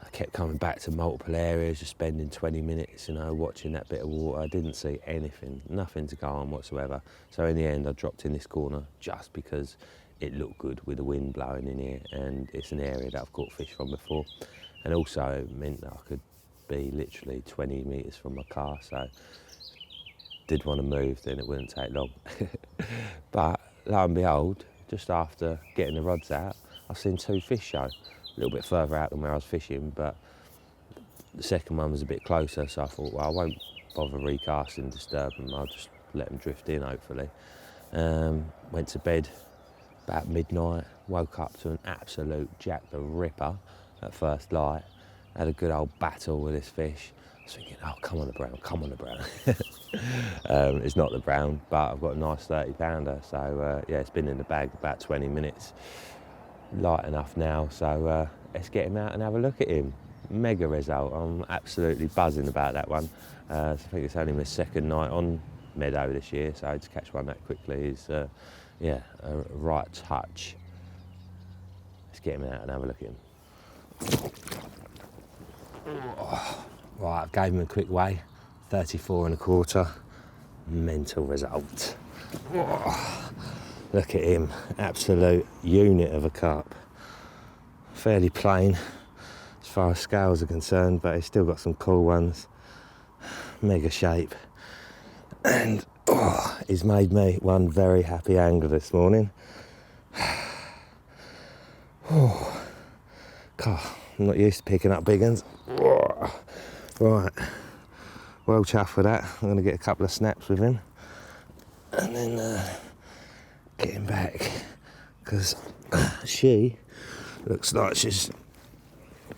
I kept coming back to multiple areas, just spending 20 minutes, watching that bit of water. I didn't see anything, nothing to go on whatsoever. So in the end, I dropped in this corner just because it looked good with the wind blowing in here, and it's an area that I've caught fish from before. And also it meant that I could be literally 20 metres from my car, so did want to move, then it wouldn't take long. But lo and behold, just after getting the rods out, I've seen 2 fish show. A little bit further out than where I was fishing, but the second one was a bit closer, so I thought, well, I won't bother recasting, disturb them, I'll just let them drift in, hopefully. Went to bed about midnight, woke up to an absolute Jack the Ripper at first light. Had a good old battle with this fish. I was thinking, come on the brown, come on the brown. It's not the brown, but I've got a nice 30-pounder. So, it's been in the bag about 20 minutes. Light enough now, so let's get him out and have a look at him. Mega result. I'm absolutely buzzing about that one. I think it's only my second night on meadow this year, so to catch one that quickly is, a right touch. Let's get him out and have a look at him. Right, I gave him a quick weigh, 34 1/4, mental result. Look at him, absolute unit of a carp. Fairly plain as far as scales are concerned, but he's still got some cool ones. Mega shape. And he's made me one very happy angler this morning. God, I'm not used to picking up big ones. Right, well chuffed with that. I'm going to get a couple of snaps with him and then get him back, because she looks like she's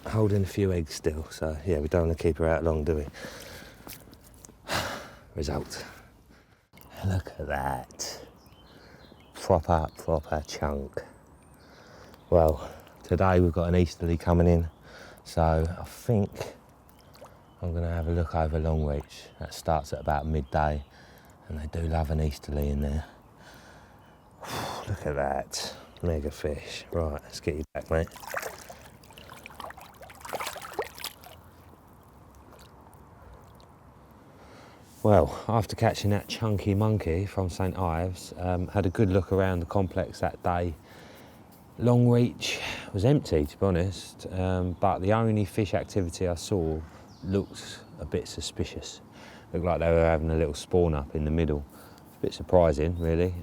holding a few eggs still, so yeah, we don't want to keep her out long, do we? Result. Look at that. Proper chunk. Well, today we've got an easterly coming in, so I think I'm going to have a look over Longreach. That starts at about midday, and they do love an easterly in there. Look at that, mega fish. Right, let's get you back, mate. Well, after catching that chunky monkey from St Ives, had a good look around the complex that day. Longreach was empty, to be honest, but the only fish activity I saw looked a bit suspicious. Looked like they were having a little spawn up in the middle. A bit surprising, really.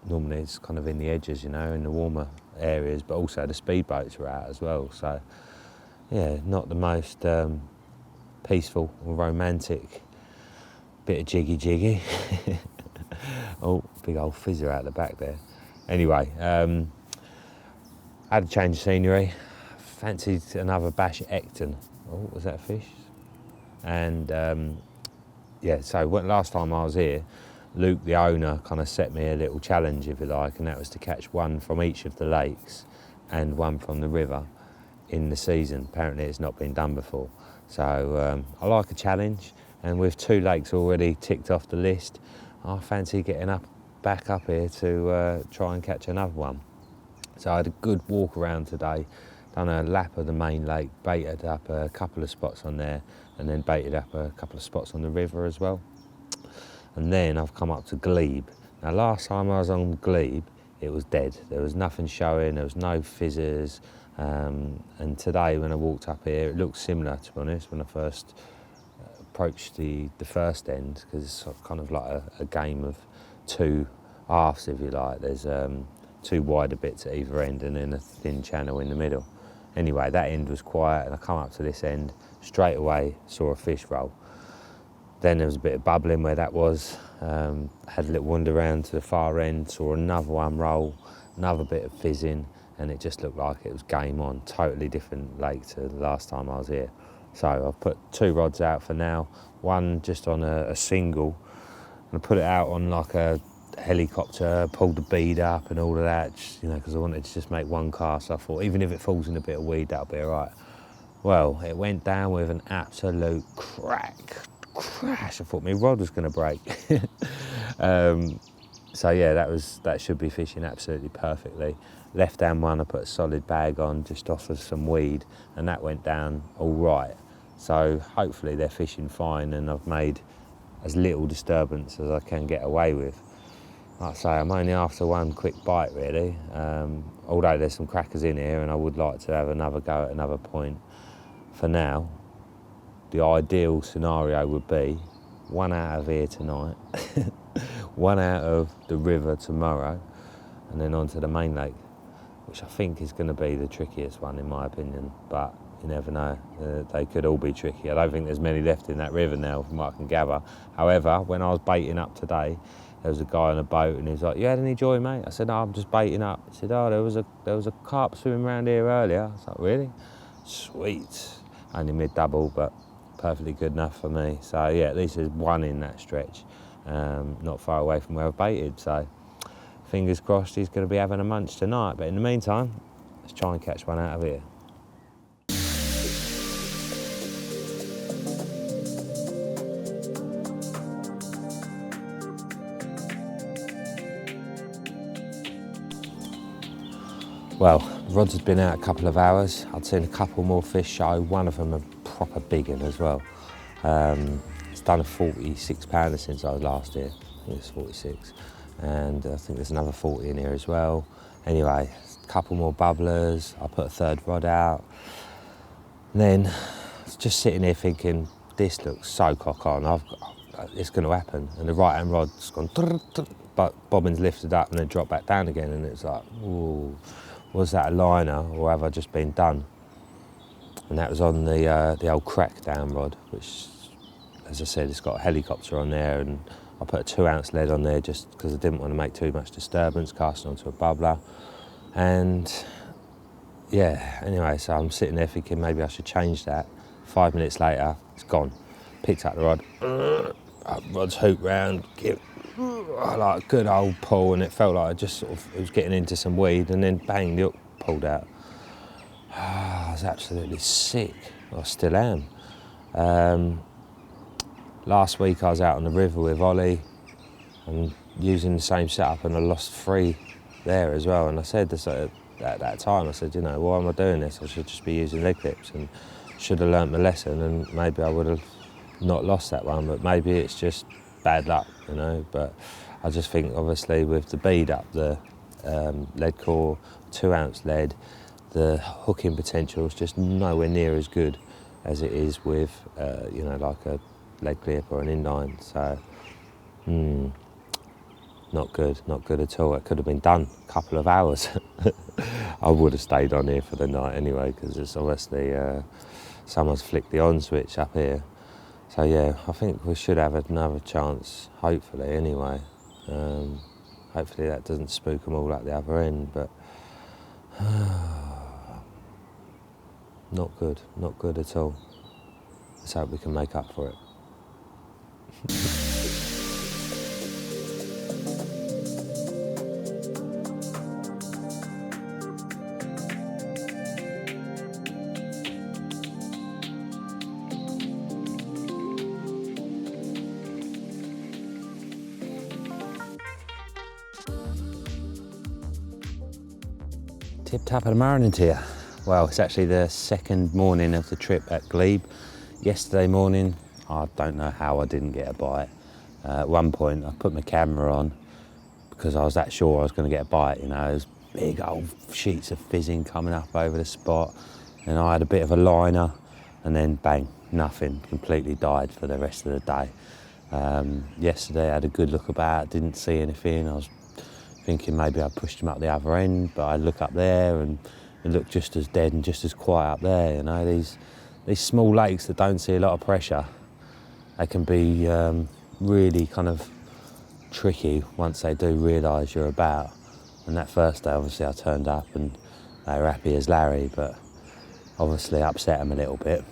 Normally it's kind of in the edges, in the warmer areas, but also the speedboats were out as well. So, yeah, not the most peaceful or romantic bit of jiggy. Oh, big old fizzer out the back there. Anyway, had a change of scenery. Fancied another bash at Ecton. Oh, was that a fish? And so last time I was here, Luke, the owner, kind of set me a little challenge, if you like, and that was to catch one from each of the lakes and one from the river in the season. Apparently it's not been done before. So I like a challenge, and with 2 lakes already ticked off the list, I fancy getting back up here to try and catch another one. So I had a good walk around today, done a lap of the main lake, baited up a couple of spots on there, and then baited up a couple of spots on the river as well. And then I've come up to Glebe. Now last time I was on Glebe, it was dead. There was nothing showing, there was no fizzers. And today when I walked up here, it looked similar, to be honest, when I first approached the first end, because it's kind of like a game of two halves, if you like. There's two wider bits at either end and then a thin channel in the middle. Anyway, that end was quiet, and I come up to this end, straight away saw a fish roll. Then there was a bit of bubbling where that was. Had a little wander around to the far end, saw another one roll, another bit of fizzing, and it just looked like it was game on. Totally different lake to the last time I was here. So I've put 2 rods out for now, one just on a single, and I put it out on like a helicopter, pulled the bead up and all of that, just, you know, because I wanted to just make one cast. I thought even if it falls in a bit of weed, that'll be all right. Well, it went down with an absolute crash. I thought my rod was going to break. So yeah, that should be fishing absolutely perfectly. Left hand one, I put a solid bag on just off of some weed, and that went down all right. So hopefully they're fishing fine, and I've made as little disturbance as I can get away with. Like I say, I'm only after one quick bite really, although there's some crackers in here and I would like to have another go at another point. For now, the ideal scenario would be 1 out of here tonight, 1 out of the river tomorrow, and then onto the main lake, which I think is going to be the trickiest one in my opinion, but you never know. They could all be tricky. I don't think there's many left in that river now from what I can gather. However, when I was baiting up today, there was a guy on a boat and he was like, "You had any joy, mate?" I said, "No, I'm just baiting up." He said, "Oh, there was a carp swimming around here earlier." I was like, "Really?" Sweet. Only mid-double, but perfectly good enough for me. So yeah, at least there's one in that stretch, not far away from where I've baited. So fingers crossed he's going to be having a munch tonight. But in the meantime, let's try and catch one out of here. Well, the rods had been out a couple of hours. I'd seen a couple more fish show, one of them a proper big one as well. It's done a 46 pounder since I was last here. I think it's 46. And I think there's another 40 in here as well. Anyway, a couple more bubblers. I put a 3rd rod out. And then I was just sitting here thinking, this looks so cock on. It's going to happen. And the right hand rod's gone, but bobbin's lifted up and then dropped back down again. And it's like, ooh. Was that a liner or have I just been done? And that was on the old crack down rod, which, as I said, it's got a helicopter on there, and I put a 2 ounce lead on there just because I didn't want to make too much disturbance, casting onto a bubbler. And yeah, anyway, so I'm sitting there thinking maybe I should change that. 5 minutes later, it's gone. Picked up the rod, rod's hooked round, like a good old pull, and it felt like I just sort of, it was getting into some weed, and then bang, the hook pulled out. I was absolutely sick. I still am. Last week I was out on the river with Ollie and using the same setup, and I lost 3 there as well. And I said this at that time, I said, you know, why am I doing this? I should just be using leg clips, and should have learnt my lesson, and maybe I would have not lost that one, but maybe it's just bad luck, you know. But I just think obviously with the bead up the lead core, 2 ounce lead, the hooking potential is just nowhere near as good as it is with you know, like a leg clip or an inline. So not good at all. It could have been done a couple of hours. I would have stayed on here for the night anyway, because it's obviously someone's flicked the on switch up here. So yeah, I think we should have another chance, hopefully anyway. Hopefully that doesn't spook them all at the other end, but not good at all. Let's hope we can make up for it. Tip top of the morning to you. Well, it's actually the second morning of the trip at Glebe. Yesterday morning, I don't know how I didn't get a bite. At one point, I put my camera on because I was that sure I was going to get a bite. You know, there's big old sheets of fizzing coming up over the spot, and I had a bit of a liner, and then bang, nothing. Completely died for the rest of the day. Yesterday, I had a good look about, didn't see anything. I was thinking maybe I pushed him up the other end, but I look up there and it looked just as dead and just as quiet up there. You know, these small lakes that don't see a lot of pressure, they can be really kind of tricky once they do realise you're about. And that first day, obviously, I turned up and they were happy as Larry, but obviously upset them a little bit.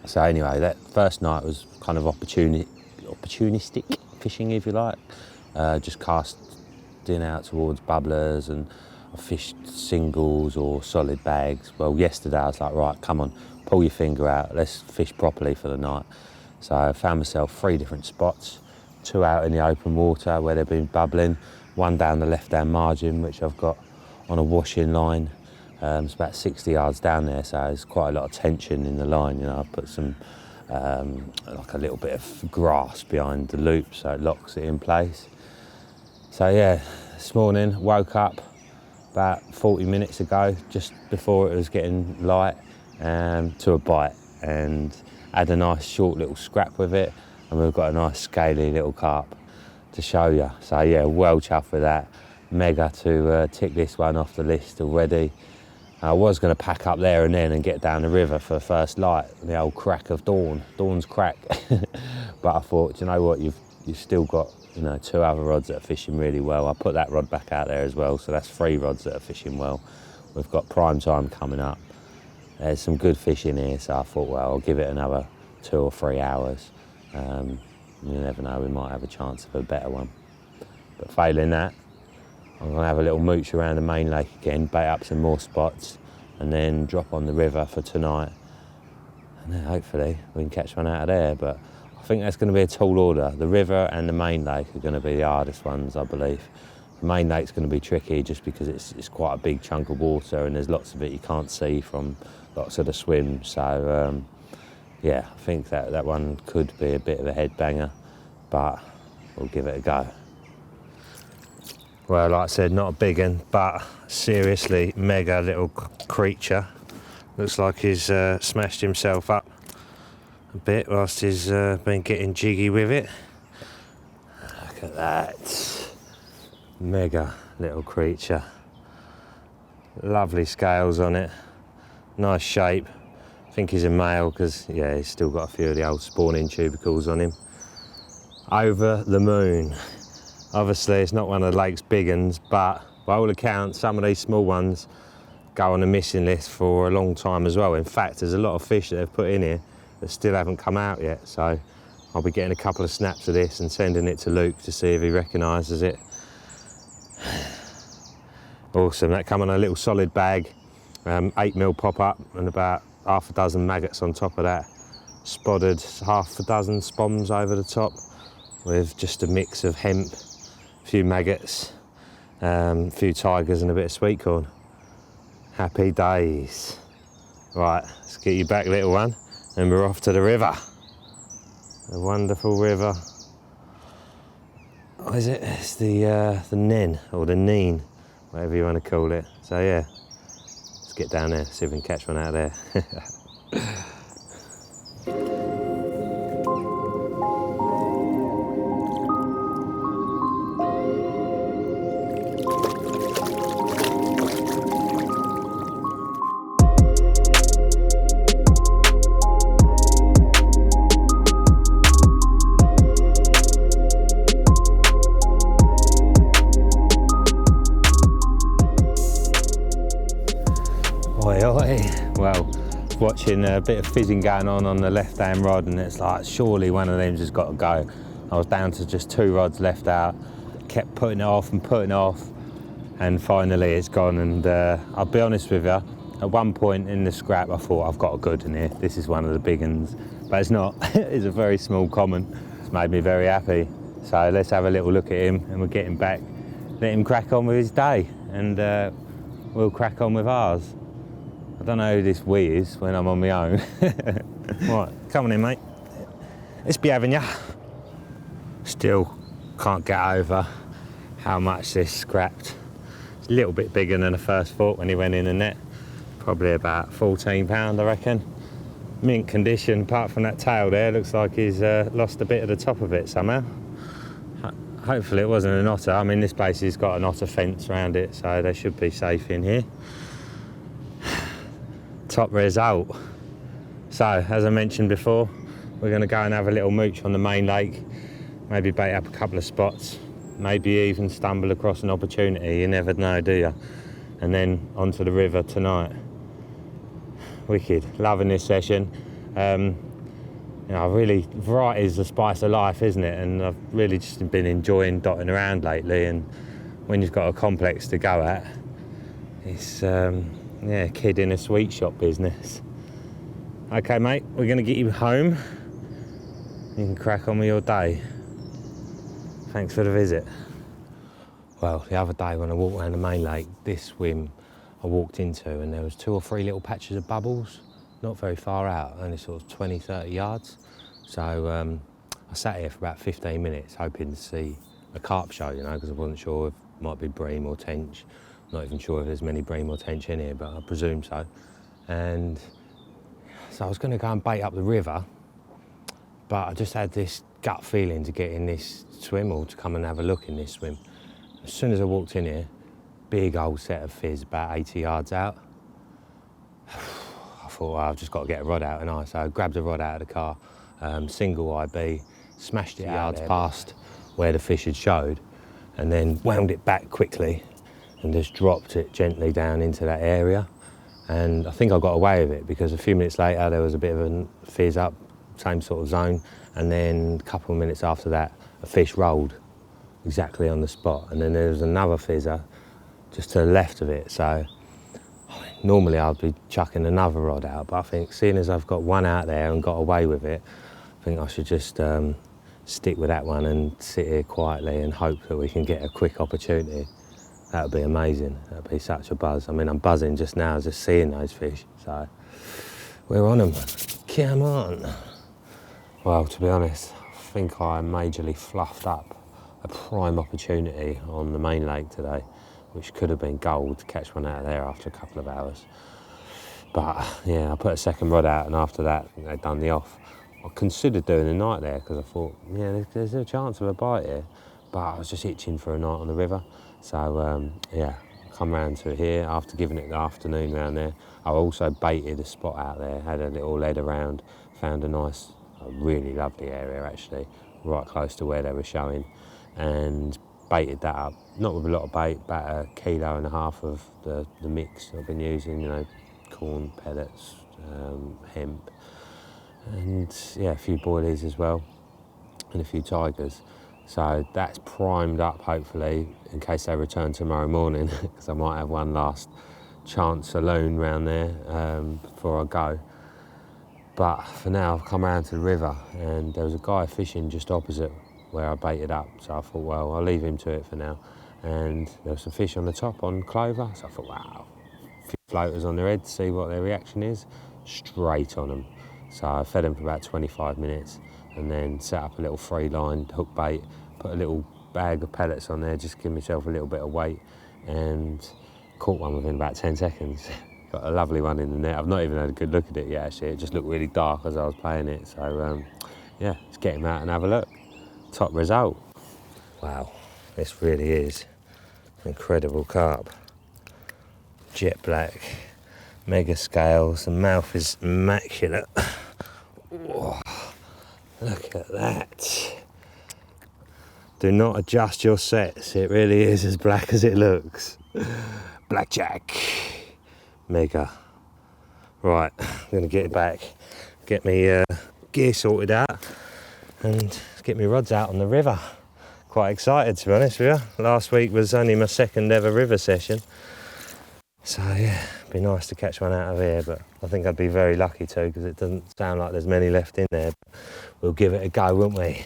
So anyway, that first night was kind of opportunistic fishing, if you like. Just cast out towards bubblers, and I fished singles or solid bags. Well, yesterday I was like, right, come on, pull your finger out, let's fish properly for the night. So I found myself 3 different spots, 2 out in the open water where they've been bubbling, 1 down the left-hand margin, which I've got on a washing line. It's about 60 yards down there, so there's quite a lot of tension in the line. You know, I've put some like a little bit of grass behind the loop so it locks it in place. So yeah, this morning woke up about 40 minutes ago, just before it was getting light, to a bite, and had a nice short little scrap with it, and we've got a nice scaly little carp to show you. So yeah, well chuffed with that. Mega to tick this one off the list already. I was going to pack up there and then and get down the river for first light, the old crack of dawn, dawn's crack. But I thought, you know what, you've still got, you know, 2 other rods that are fishing really well. I put that rod back out there as well, so that's 3 rods that are fishing well. We've got prime time coming up. There's some good fish in here, so I thought, well, I'll give it another 2 or 3 hours. You never know, we might have a chance of a better one. But failing that, I'm going to have a little mooch around the main lake again, bait up some more spots, and then drop on the river for tonight. And then hopefully we can catch one out of there. But I think that's going to be a tall order. The river and the main lake are going to be the hardest ones, I believe. The main lake's going to be tricky just because it's quite a big chunk of water and there's lots of it you can't see from lots of the swims. So yeah, I think that one could be a bit of a headbanger, but we'll give it a go. Well, like I said, not a big one, but seriously mega little creature. Looks like he's smashed himself up a bit whilst he's been getting jiggy with it. Look at that. Mega little creature. Lovely scales on it. Nice shape. I think he's a male because, yeah, he's still got a few of the old spawning tubercles on him. Over the moon. Obviously, it's not one of the lake's big ones, but by all accounts, some of these small ones go on the missing list for a long time as well. In fact, there's a lot of fish that they've put in here that still haven't come out yet. So I'll be getting a couple of snaps of this and sending it to Luke to see if he recognises it. Awesome, that come on a little solid bag, 8mm pop-up and about half a dozen maggots on top of that. Spotted half a dozen spoms over the top with just a mix of hemp, a few maggots, a few tigers and a bit of sweet corn. Happy days. Right, let's get you back, little one, and we're off to the river. A wonderful river. What is it? It's the Nen, or the Neen, whatever you want to call it. So yeah, let's get down there, see if we can catch one out of there. Well, watching a bit of fizzing going on the left-hand rod, and it's like, surely one of them's just got to go. I was down to just 2 rods left out, kept putting it off and putting it off, and finally it's gone. And I'll be honest with you, at one point in the scrap I thought, I've got a good in here, this is one of the big ones, but it's not. It's a very small common. It's made me very happy. So let's have a little look at him, and we'll get him back, let him crack on with his day, and we'll crack on with ours. I don't know who this we is when I'm on my own. Right, come on in, mate. Let's be having ya. Still can't get over how much this scrapped. It's a little bit bigger than the first thought when he went in the net. Probably about £14, I reckon. Mint condition, apart from that tail there, looks like he's lost a bit of the top of it somehow. Hopefully it wasn't an otter. I mean, this place has got an otter fence around it, so they should be safe in here. Top result. So, as I mentioned before, we're going to go and have a little mooch on the main lake, maybe bait up a couple of spots, maybe even stumble across an opportunity. You never know, do you? And then onto the river tonight. Wicked, loving this session. You know, really, variety is the spice of life, isn't it? And I've really just been enjoying dotting around lately. And when you've got a complex to go at, it's yeah, kid in a sweet shop business. Okay, mate, we're going to get you home. You can crack on with your day. Thanks for the visit. Well, the other day when I walked around the main lake, this swim I walked into, and there was 2 or 3 little patches of bubbles, not very far out, only sort of 20, 30 yards. So I sat here for about 15 minutes hoping to see a carp show, you know, because I wasn't sure if it might be bream or tench. Not even sure if there's many bream or tench in here, but I presume so. And so I was going to go and bait up the river, but I just had this gut feeling to get in this swim, or to come and have a look in this swim. As soon as I walked in here, big old set of fizz about 80 yards out. I thought, well, I've just got to get a rod out, and so I grabbed a rod out of the car, single IB, smashed it yards past where the fish had showed, and then wound it back quickly and just dropped it gently down into that area. And I think I got away with it, because a few minutes later there was a bit of a fizz up, same sort of zone, and then a couple of minutes after that a fish rolled exactly on the spot, and then there was another fizzer just to the left of it. So normally I'd be chucking another rod out, but I think seeing as I've got one out there and got away with it, I think I should just stick with that one and sit here quietly and hope that we can get a quick opportunity. That would be amazing. That would be such a buzz. I mean, I'm buzzing just now just seeing those fish. So we're on them. Come on. Well, to be honest, I think I majorly fluffed up a prime opportunity on the main lake today, which could have been gold to catch one out of there after a couple of hours. But yeah, I put a second rod out, and after that, I think they'd done the off. I considered doing a night there, because I thought, yeah, there's a chance of a bite here, but I was just itching for a night on the river. So yeah, come round to here after giving it the afternoon round there. I also baited a spot out there, had a little lead around, found a really lovely area actually, right close to where they were showing, and baited that up. Not with a lot of bait, about 1.5 kilos of the mix I've been using, you know, corn pellets, hemp, and yeah, a few boilies as well, and a few tigers. So that's primed up, hopefully, in case they return tomorrow morning, because I might have one last chance saloon round there before I go. But for now, I've come around to the river, and there was a guy fishing just opposite where I baited up. So I thought, well, I'll leave him to it for now. And there was some fish on the top on clover. So I thought, wow, a few floaters on their head to see what their reaction is. Straight on them. So I fed them for about 25 minutes. And then set up a little free line hook bait, put a little bag of pellets on there, just give myself a little bit of weight, and caught one within about 10 seconds. Got a lovely one in the net. I've not even had a good look at it yet actually, it just looked really dark as I was playing it. So yeah, let's get him out and have a look. Top result. Wow, this really is an incredible carp. Jet black, mega scales, the mouth is immaculate. Whoa. Look at that. Do not adjust your sets. It really is as black as it looks. Blackjack. Mega. Right, I'm going to get it back. Get me gear sorted out and get me rods out on the river. Quite excited, to be honest with you. Last week was only my second ever river session. So yeah, it'd be nice to catch one out of here, but I think I'd be very lucky too, because it doesn't sound like there's many left in there. We'll give it a go, won't we?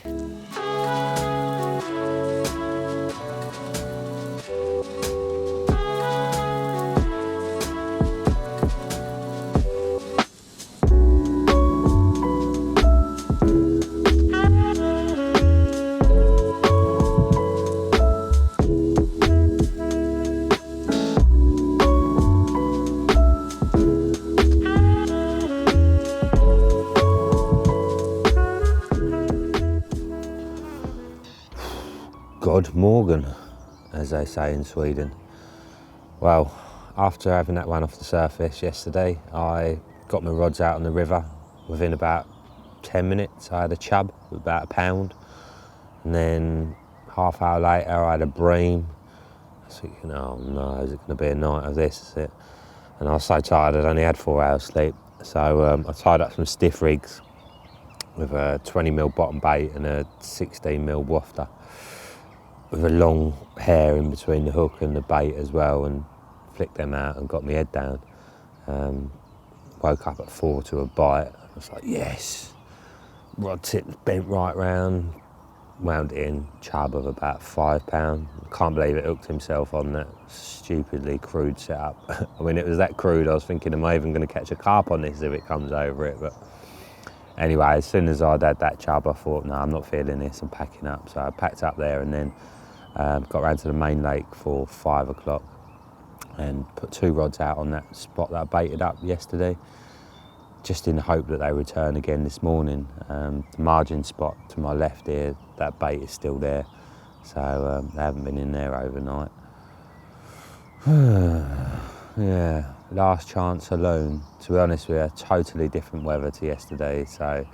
God Morgan, as they say in Sweden. Well, after having that one off the surface yesterday, I got my rods out on the river. Within about 10 minutes, I had a chub of about a pound. And then half hour later, I had a bream. I was thinking, oh no, is it going to be a night of this? Is it? And I was so tired, I'd only had 4 hours sleep. So I tied up some stiff rigs with a 20mm bottom bait and a 16mm wafter, with a long hair in between the hook and the bait as well, and flicked them out and got my head down. Woke up at 4 to a bite. I was like, yes. Rod tip bent right round, wound it in, chub of about £5. Can't believe it hooked himself on that stupidly crude setup. I mean, it was that crude, I was thinking, am I even going to catch a carp on this if it comes over it? But anyway, as soon as I'd had that chub, I thought, no, I'm not feeling this, I'm packing up. So I packed up there and then got round to the main lake for 5 o'clock and put 2 rods out on that spot that I baited up yesterday, just in the hope that they return again this morning. The margin spot to my left here, that bait is still there, so they haven't been in there overnight. Yeah, last chance saloon. To be honest with you, totally different weather to yesterday, so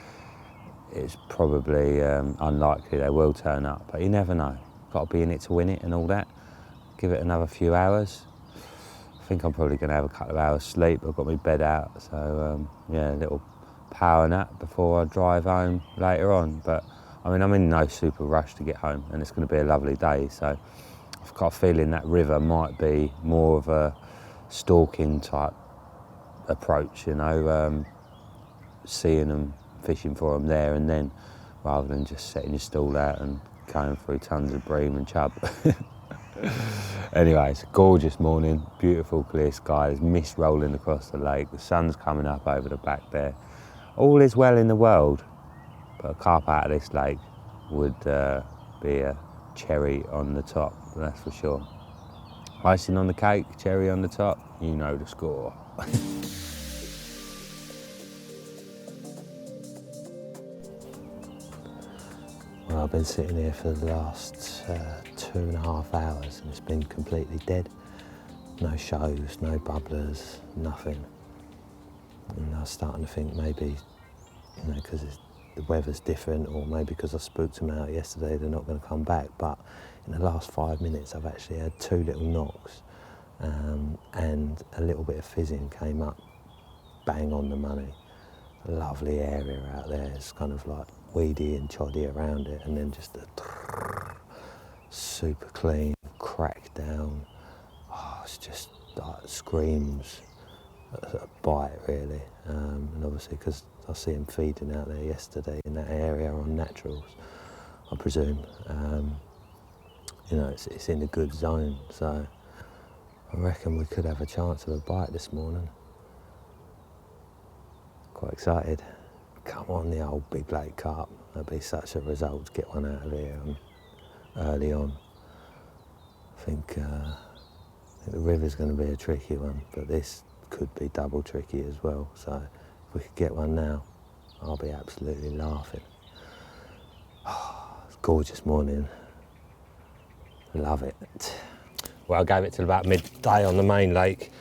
it's probably unlikely they will turn up, but you never know. Got to be in it to win it and all that. Give it another few hours. I think I'm probably going to have a couple of hours sleep. I've got my bed out, so yeah, a little power nap before I drive home later on. But I mean, I'm in no super rush to get home, and it's going to be a lovely day. So I've got a feeling that river might be more of a stalking type approach, you know, seeing them, fishing for them there and then, rather than just setting your stall out and going through tons of bream and chub. Anyway, it's a gorgeous morning, beautiful clear sky, there's mist rolling across the lake, the sun's coming up over the back there. All is well in the world, but a carp out of this lake would be a cherry on the top, that's for sure. Icing on the cake, cherry on the top, you know the score. Well, I've been sitting here for the last 2.5 hours and it's been completely dead. No shows, no bubblers, nothing. And I was starting to think maybe, you know, because the weather's different, or maybe because I spooked them out yesterday, they're not going to come back. But in the last 5 minutes, I've actually had 2 little knocks and a little bit of fizzing came up bang on the money. A lovely area out there. It's kind of like weedy and choddy around it, and then just a super clean, cracked down. Oh, it's just like screams a bite really. And obviously because I see them feeding out there yesterday in that area on naturals, I presume. You know, it's in a good zone, so I reckon we could have a chance of a bite this morning. Quite excited. Come on, the old big lake carp. That'd be such a result to get one out of here early on. I think the river's going to be a tricky one, but this could be double tricky as well. So if we could get one now, I'll be absolutely laughing. Oh, it's a gorgeous morning. Love it. Well, I gave it till about midday on the main lake,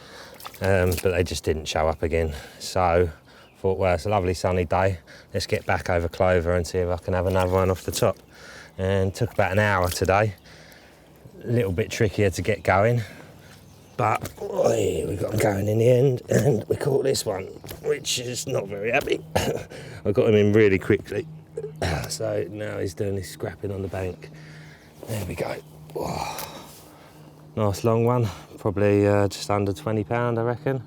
but they just didn't show up again. So thought, well, it's a lovely sunny day. Let's get back over Clover and see if I can have another one off the top. And took about an hour today. A little bit trickier to get going, but we got him going in the end, and we caught this one, which is not very happy. I got him in really quickly, so now he's doing his scrapping on the bank. There we go. Whoa. Nice long one, probably just under £20, I reckon.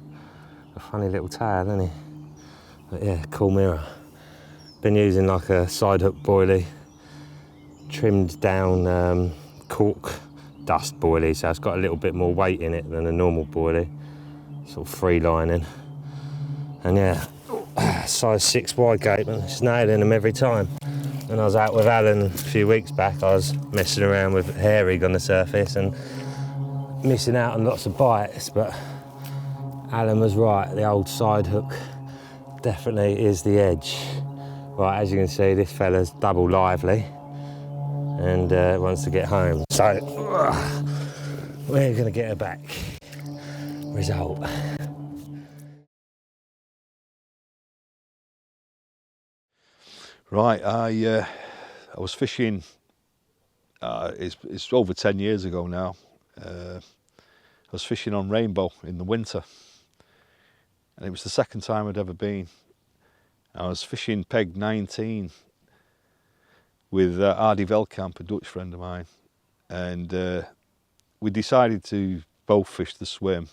A funny little tail, isn't he? But yeah, cool mirror. Been using like a side hook boilie, trimmed down cork dust boilie, so it's got a little bit more weight in it than a normal boilie. Sort of free lining. And yeah, size 6 wide gateman, just nailing them every time. When I was out with Alan a few weeks back, I was messing around with hair rig on the surface and missing out on lots of bites, but Alan was right, the old side hook definitely is the edge. Right, as you can see, this fella's double lively, and wants to get home. So we're going to get her back. Result.
Right, I was fishing, it's over 10 years ago now. I was fishing on Rainbow in the winter, and it was the second time I'd ever been. I was fishing peg 19 with Ardy Veldkamp, a Dutch friend of mine, and we decided to both fish the swim,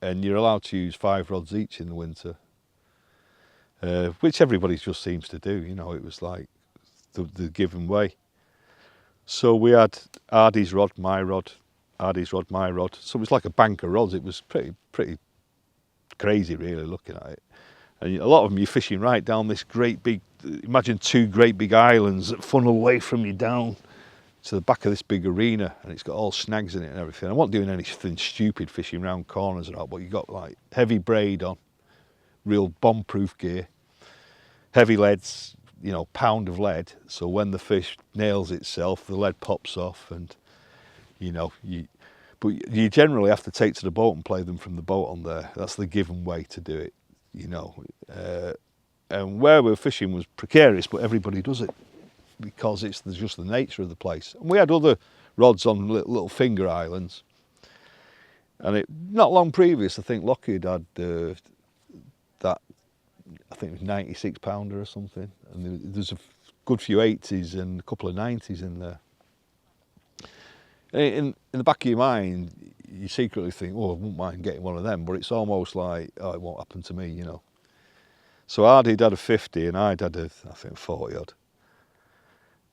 and you're allowed to use 5 rods each in the winter. Which everybody just seems to do, you know. It was like the given way. So we had Ardy's rod, my rod, Ardy's rod, my rod. So it was like a bank of rods. It was pretty crazy, really, looking at it. And a lot of them, you're fishing right down this great big, imagine 2 great big islands that funnel away from you down to the back of this big arena, and it's got all snags in it and everything. I wasn't doing anything stupid fishing round corners or that, but you got like heavy braid on, real bomb-proof gear, heavy leads, you know, pound of lead, so when the fish nails itself, the lead pops off, and you know, but you generally have to take to the boat and play them from the boat on there. That's the given way to do it, you know. And where we were fishing was precarious, but everybody does it because it's just the nature of the place. And we had other rods on little finger islands, and not long previous, I think Lockheed had that, I think it was 96 pounder or something, and there's a good few 80s and a couple of 90s in there. In the back of your mind, you secretly think, oh, I wouldn't mind getting one of them, but it's almost like, oh, it won't happen to me, you know. So Ardy'd had a 50 and I'd had I think 40 odd.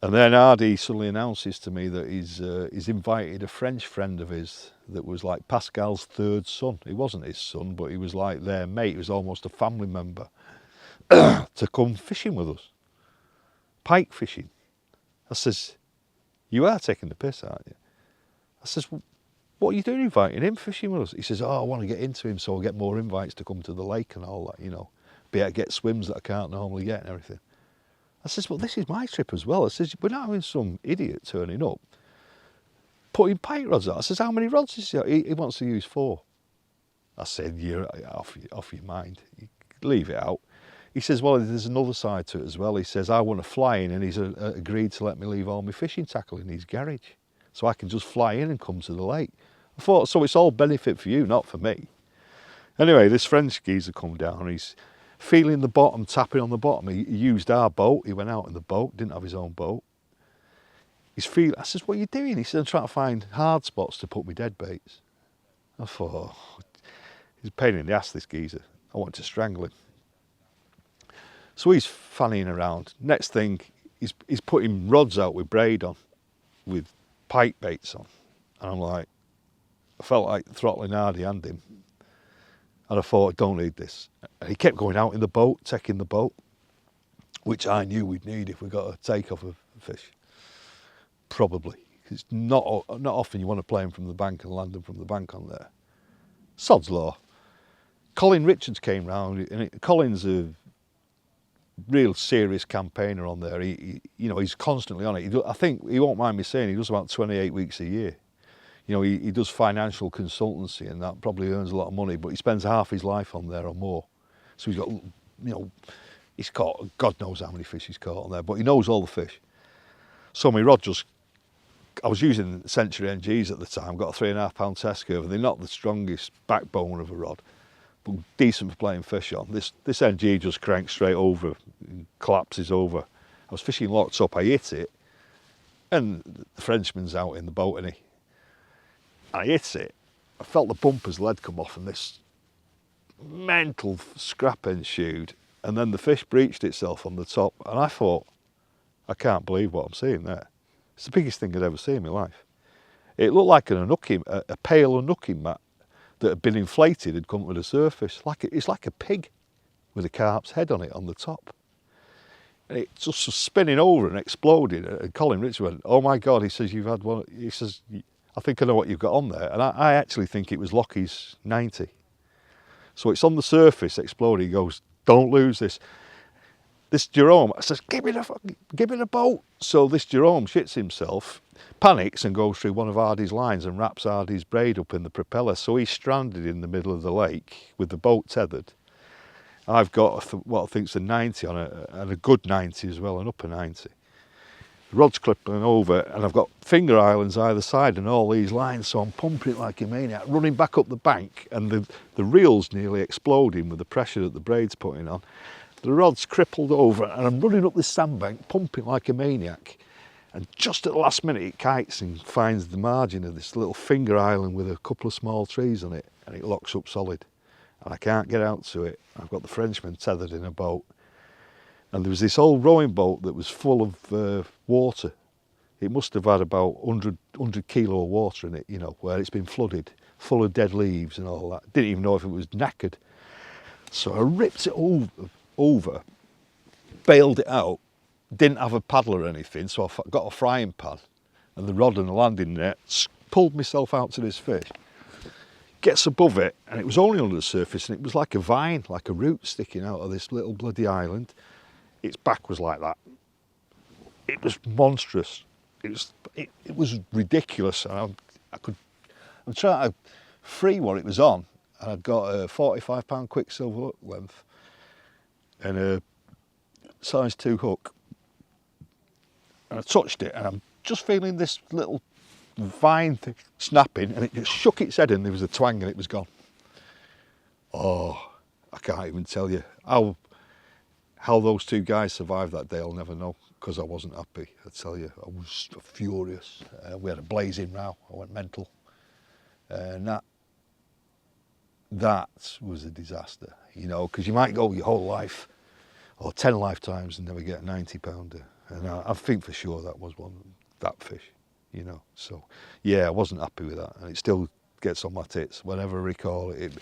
And then Ardy suddenly announces to me that he's invited a French friend of his that was like Pascal's 3rd son. He wasn't his son, but he was like their mate. He was almost a family member to come fishing with us, pike fishing. I says, you are taking the piss, aren't you? I says, well, what are you doing inviting him fishing with us? He says, oh, I want to get into him so I'll get more invites to come to the lake and all that, you know, be able to get swims that I can't normally get and everything. I says, well, this is my trip as well. I says, we're not having some idiot turning up, putting pike rods out. I says, how many rods is he? He wants to use 4. I said, you're off your mind. Leave it out. He says, well, there's another side to it as well. He says, I want to fly in, and he's agreed to let me leave all my fishing tackle in his garage, so I can just fly in and come to the lake. I thought, so it's all benefit for you, not for me. Anyway, this French geezer come down, he's feeling the bottom, tapping on the bottom. He used our boat, he went out in the boat, didn't have his own boat. I says, what are you doing? He said, I'm trying to find hard spots to put my dead baits. I thought, oh, he's a pain in the ass, this geezer. I wanted to strangle him. So he's fanning around. Next thing, he's putting rods out with braid on, with pike baits on. And I'm like, I felt like throttling Ardy and him. And I thought, I don't need this. And he kept going out in the boat, taking the boat, which I knew we'd need if we got a take-off of fish. Probably. It's not often you want to play them from the bank and land them from the bank on there. Sod's law. Colin Richards came round, and Colin's a real serious campaigner on there. He's constantly on it. I think he won't mind me saying he does about 28 weeks a year. You know, he does financial consultancy, and that probably earns a lot of money, but he spends half his life on there or more. So he's got, you know, he's caught, God knows how many fish he's caught on there, but he knows all the fish. So my rod I was using Century NGs at the time, got a 3.5 pound test curve, and they're not the strongest backbone of a rod, but decent for playing fish on. This NG just cranks straight over, collapses over. I was fishing locked up, I hit it, and the Frenchman's out in the boat, and I hit it. I felt the bumper's lead come off, and this mental scrap ensued, and then the fish breached itself on the top, and I thought, I can't believe what I'm seeing there. It's the biggest thing I'd ever seen in my life. It looked like a pale unhooking mat that had been inflated and come to the surface. It's like a pig with a carp's head on it on the top. And it just was spinning over and exploding. And Colin Richards went, oh my God, he says, you've had one. He says, I think I know what you've got on there. And I actually think it was Lockheed's 90. So it's on the surface exploding. He goes, don't lose this.
this Jerome says, give me the boat. So this Jerome shits himself, panics and goes through one of Hardy's lines and wraps Hardy's braid up in the propeller. So he's stranded in the middle of the lake with the boat tethered. I've got what I think's a 90 on it, and a good 90 as well, an upper 90. The rod's clipping over, and I've got finger islands either side and all these lines, so I'm pumping it like a maniac, running back up the bank, and the reel's nearly exploding with the pressure that the braid's putting on. The rod's crippled over, and I'm running up this sandbank, pumping like a maniac. And just at the last minute, it kites and finds the margin of this little finger island with a couple of small trees on it, and it locks up solid. And I can't get out to it. I've got the Frenchman tethered in a boat. And there was this old rowing boat that was full of water. It must have had about 100 kilo of water in it, you know, where it's been flooded, full of dead leaves and all that. Didn't even know if it was knackered. So I ripped it over, bailed it out, didn't have a paddle or anything, so I got a frying pan and the rod and the landing net, pulled myself out to this fish. Gets above it, and it was only under the surface, and it was like a vine, like a root sticking out of this little bloody island. Its back was like that. It was monstrous. It was ridiculous. And I'm trying to free what it was on, and I'd got a 45-pound Quicksilver hook length and a size 2 hook. And I touched it, and I'm just feeling this little vine thing snapping, and it just shook its head, and there was a twang, and it was gone. Oh, I can't even tell you how those two guys survived that day. I'll never know, because I wasn't happy. I tell you, I was furious. We had a blazing row. I went mental, and that was a disaster. You know, because you might go your whole life or 10 lifetimes and never get a 90-pounder, and I think for sure that was that fish. You know, so yeah, I wasn't happy with that, and it still gets on my tits whenever I recall it.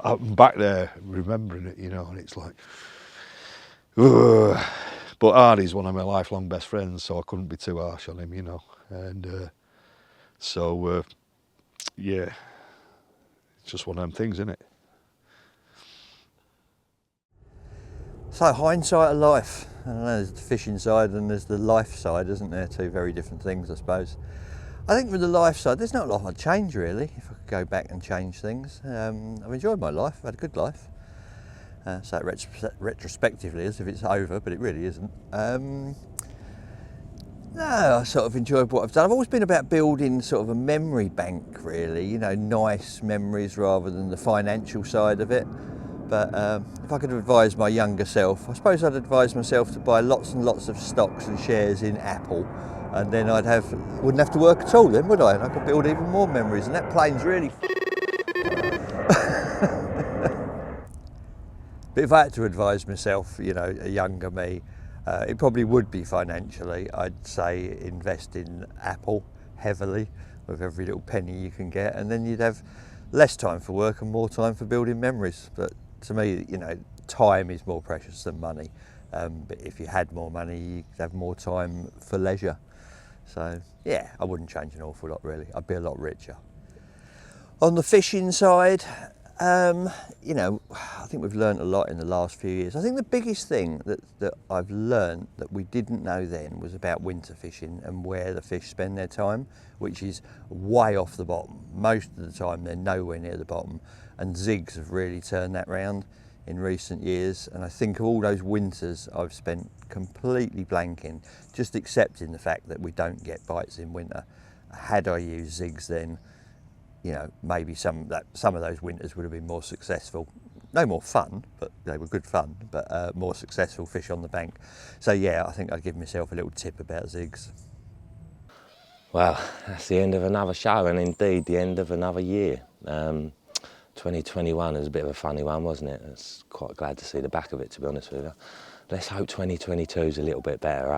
I'm back there remembering it, you know, and it's like, ugh. But Hardy's one of my lifelong best friends, so I couldn't be too harsh on him, you know, and yeah, it's just one of them things, isn't it?
So, hindsight of life. I don't know, there's the fishing side and there's the life side, isn't there? Two very different things, I suppose. I think with the life side, there's not a lot I'd change really, if I could go back and change things. I've enjoyed my life, I've had a good life. So retrospectively as if it's over, but it really isn't. No, I sort of enjoyed what I've done. I've always been about building sort of a memory bank really, you know, nice memories rather than the financial side of it. But if I could advise my younger self, I suppose I'd advise myself to buy lots and lots of stocks and shares in Apple, and then wouldn't have to work at all then, would I? And I could build even more memories, and that plane's really But if I had to advise myself, you know, a younger me, it probably would be financially. I'd say invest in Apple heavily with every little penny you can get, and then you'd have less time for work and more time for building memories. But to me, you know, time is more precious than money. But if you had more money, you'd have more time for leisure. So yeah, I wouldn't change an awful lot really. I'd be a lot richer. On the fishing side, you know, I think we've learned a lot in the last few years. I think the biggest thing that I've learned that we didn't know then was about winter fishing and where the fish spend their time, which is way off the bottom. Most of the time they're nowhere near the bottom, and zigs have really turned that round in recent years. And I think of all those winters I've spent completely blanking, just accepting the fact that we don't get bites in winter. Had I used zigs then, you know, maybe some of those winters would have been more successful. No more fun, but they were good fun, but more successful fish on the bank. So yeah, I think I'd give myself a little tip about zigs.
Well, that's the end of another show, and indeed the end of another year. 2021 is a bit of a funny one, wasn't it? I was quite glad to see the back of it, to be honest with you. Let's hope 2022 is a little bit better,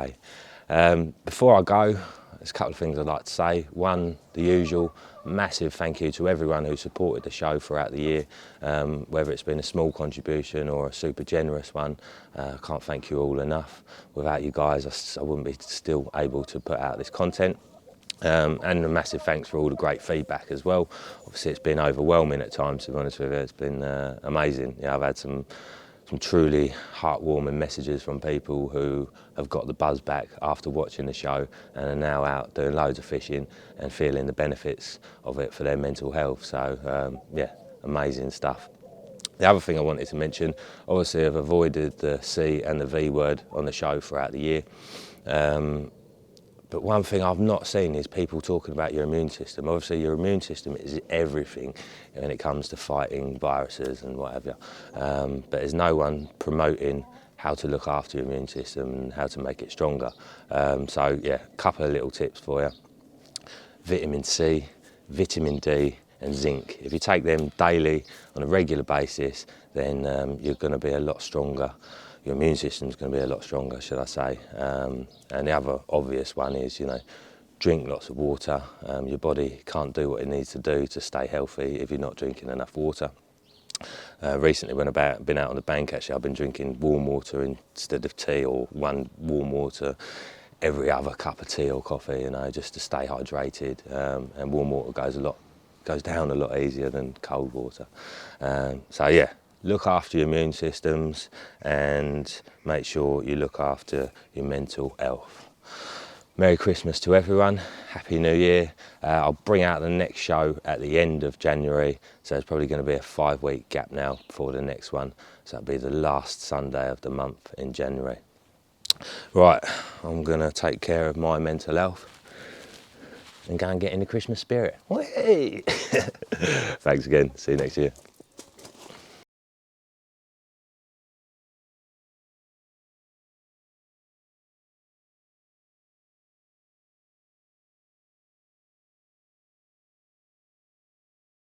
eh? Before I go, there's a couple of things I'd like to say. One, the usual, massive thank you to everyone who supported the show throughout the year, whether it's been a small contribution or a super generous one. I can't thank you all enough. Without you guys, I wouldn't be still able to put out this content. And a massive thanks for all the great feedback as well. Obviously it's been overwhelming at times, to be honest with you. It's been amazing. Yeah, I've had some some truly heartwarming messages from people who have got the buzz back after watching the show and are now out doing loads of fishing and feeling the benefits of it for their mental health. So yeah, amazing stuff. The other thing I wanted to mention, obviously I've avoided the C and the V word on the show throughout the year. But one thing I've not seen is people talking about your immune system. Obviously your immune system is everything when it comes to fighting viruses and whatever. But there's no one promoting how to look after your immune system and how to make it stronger. So yeah, a couple of little tips for you. Vitamin C, vitamin D and zinc. If you take them daily on a regular basis, then you're going to be a lot stronger. Your immune system's going to be a lot stronger, should I say. And the other obvious one is, you know, drink lots of water. Your body can't do what it needs to do to stay healthy if you're not drinking enough water. Recently when I've been out on the bank, actually I've been drinking warm water instead of tea, or one warm water every other cup of tea or coffee, you know, just to stay hydrated. And warm water goes down a lot easier than cold water. So yeah, look after your immune systems and make sure you look after your mental health. Merry Christmas to everyone, Happy New Year. I'll bring out the next show at the end of January, so it's probably going to be a 5-week gap now before the next one. So it'll be the last Sunday of the month in January. Right, I'm going to take care of my mental health and go and get in the Christmas spirit. Thanks again, see you next year.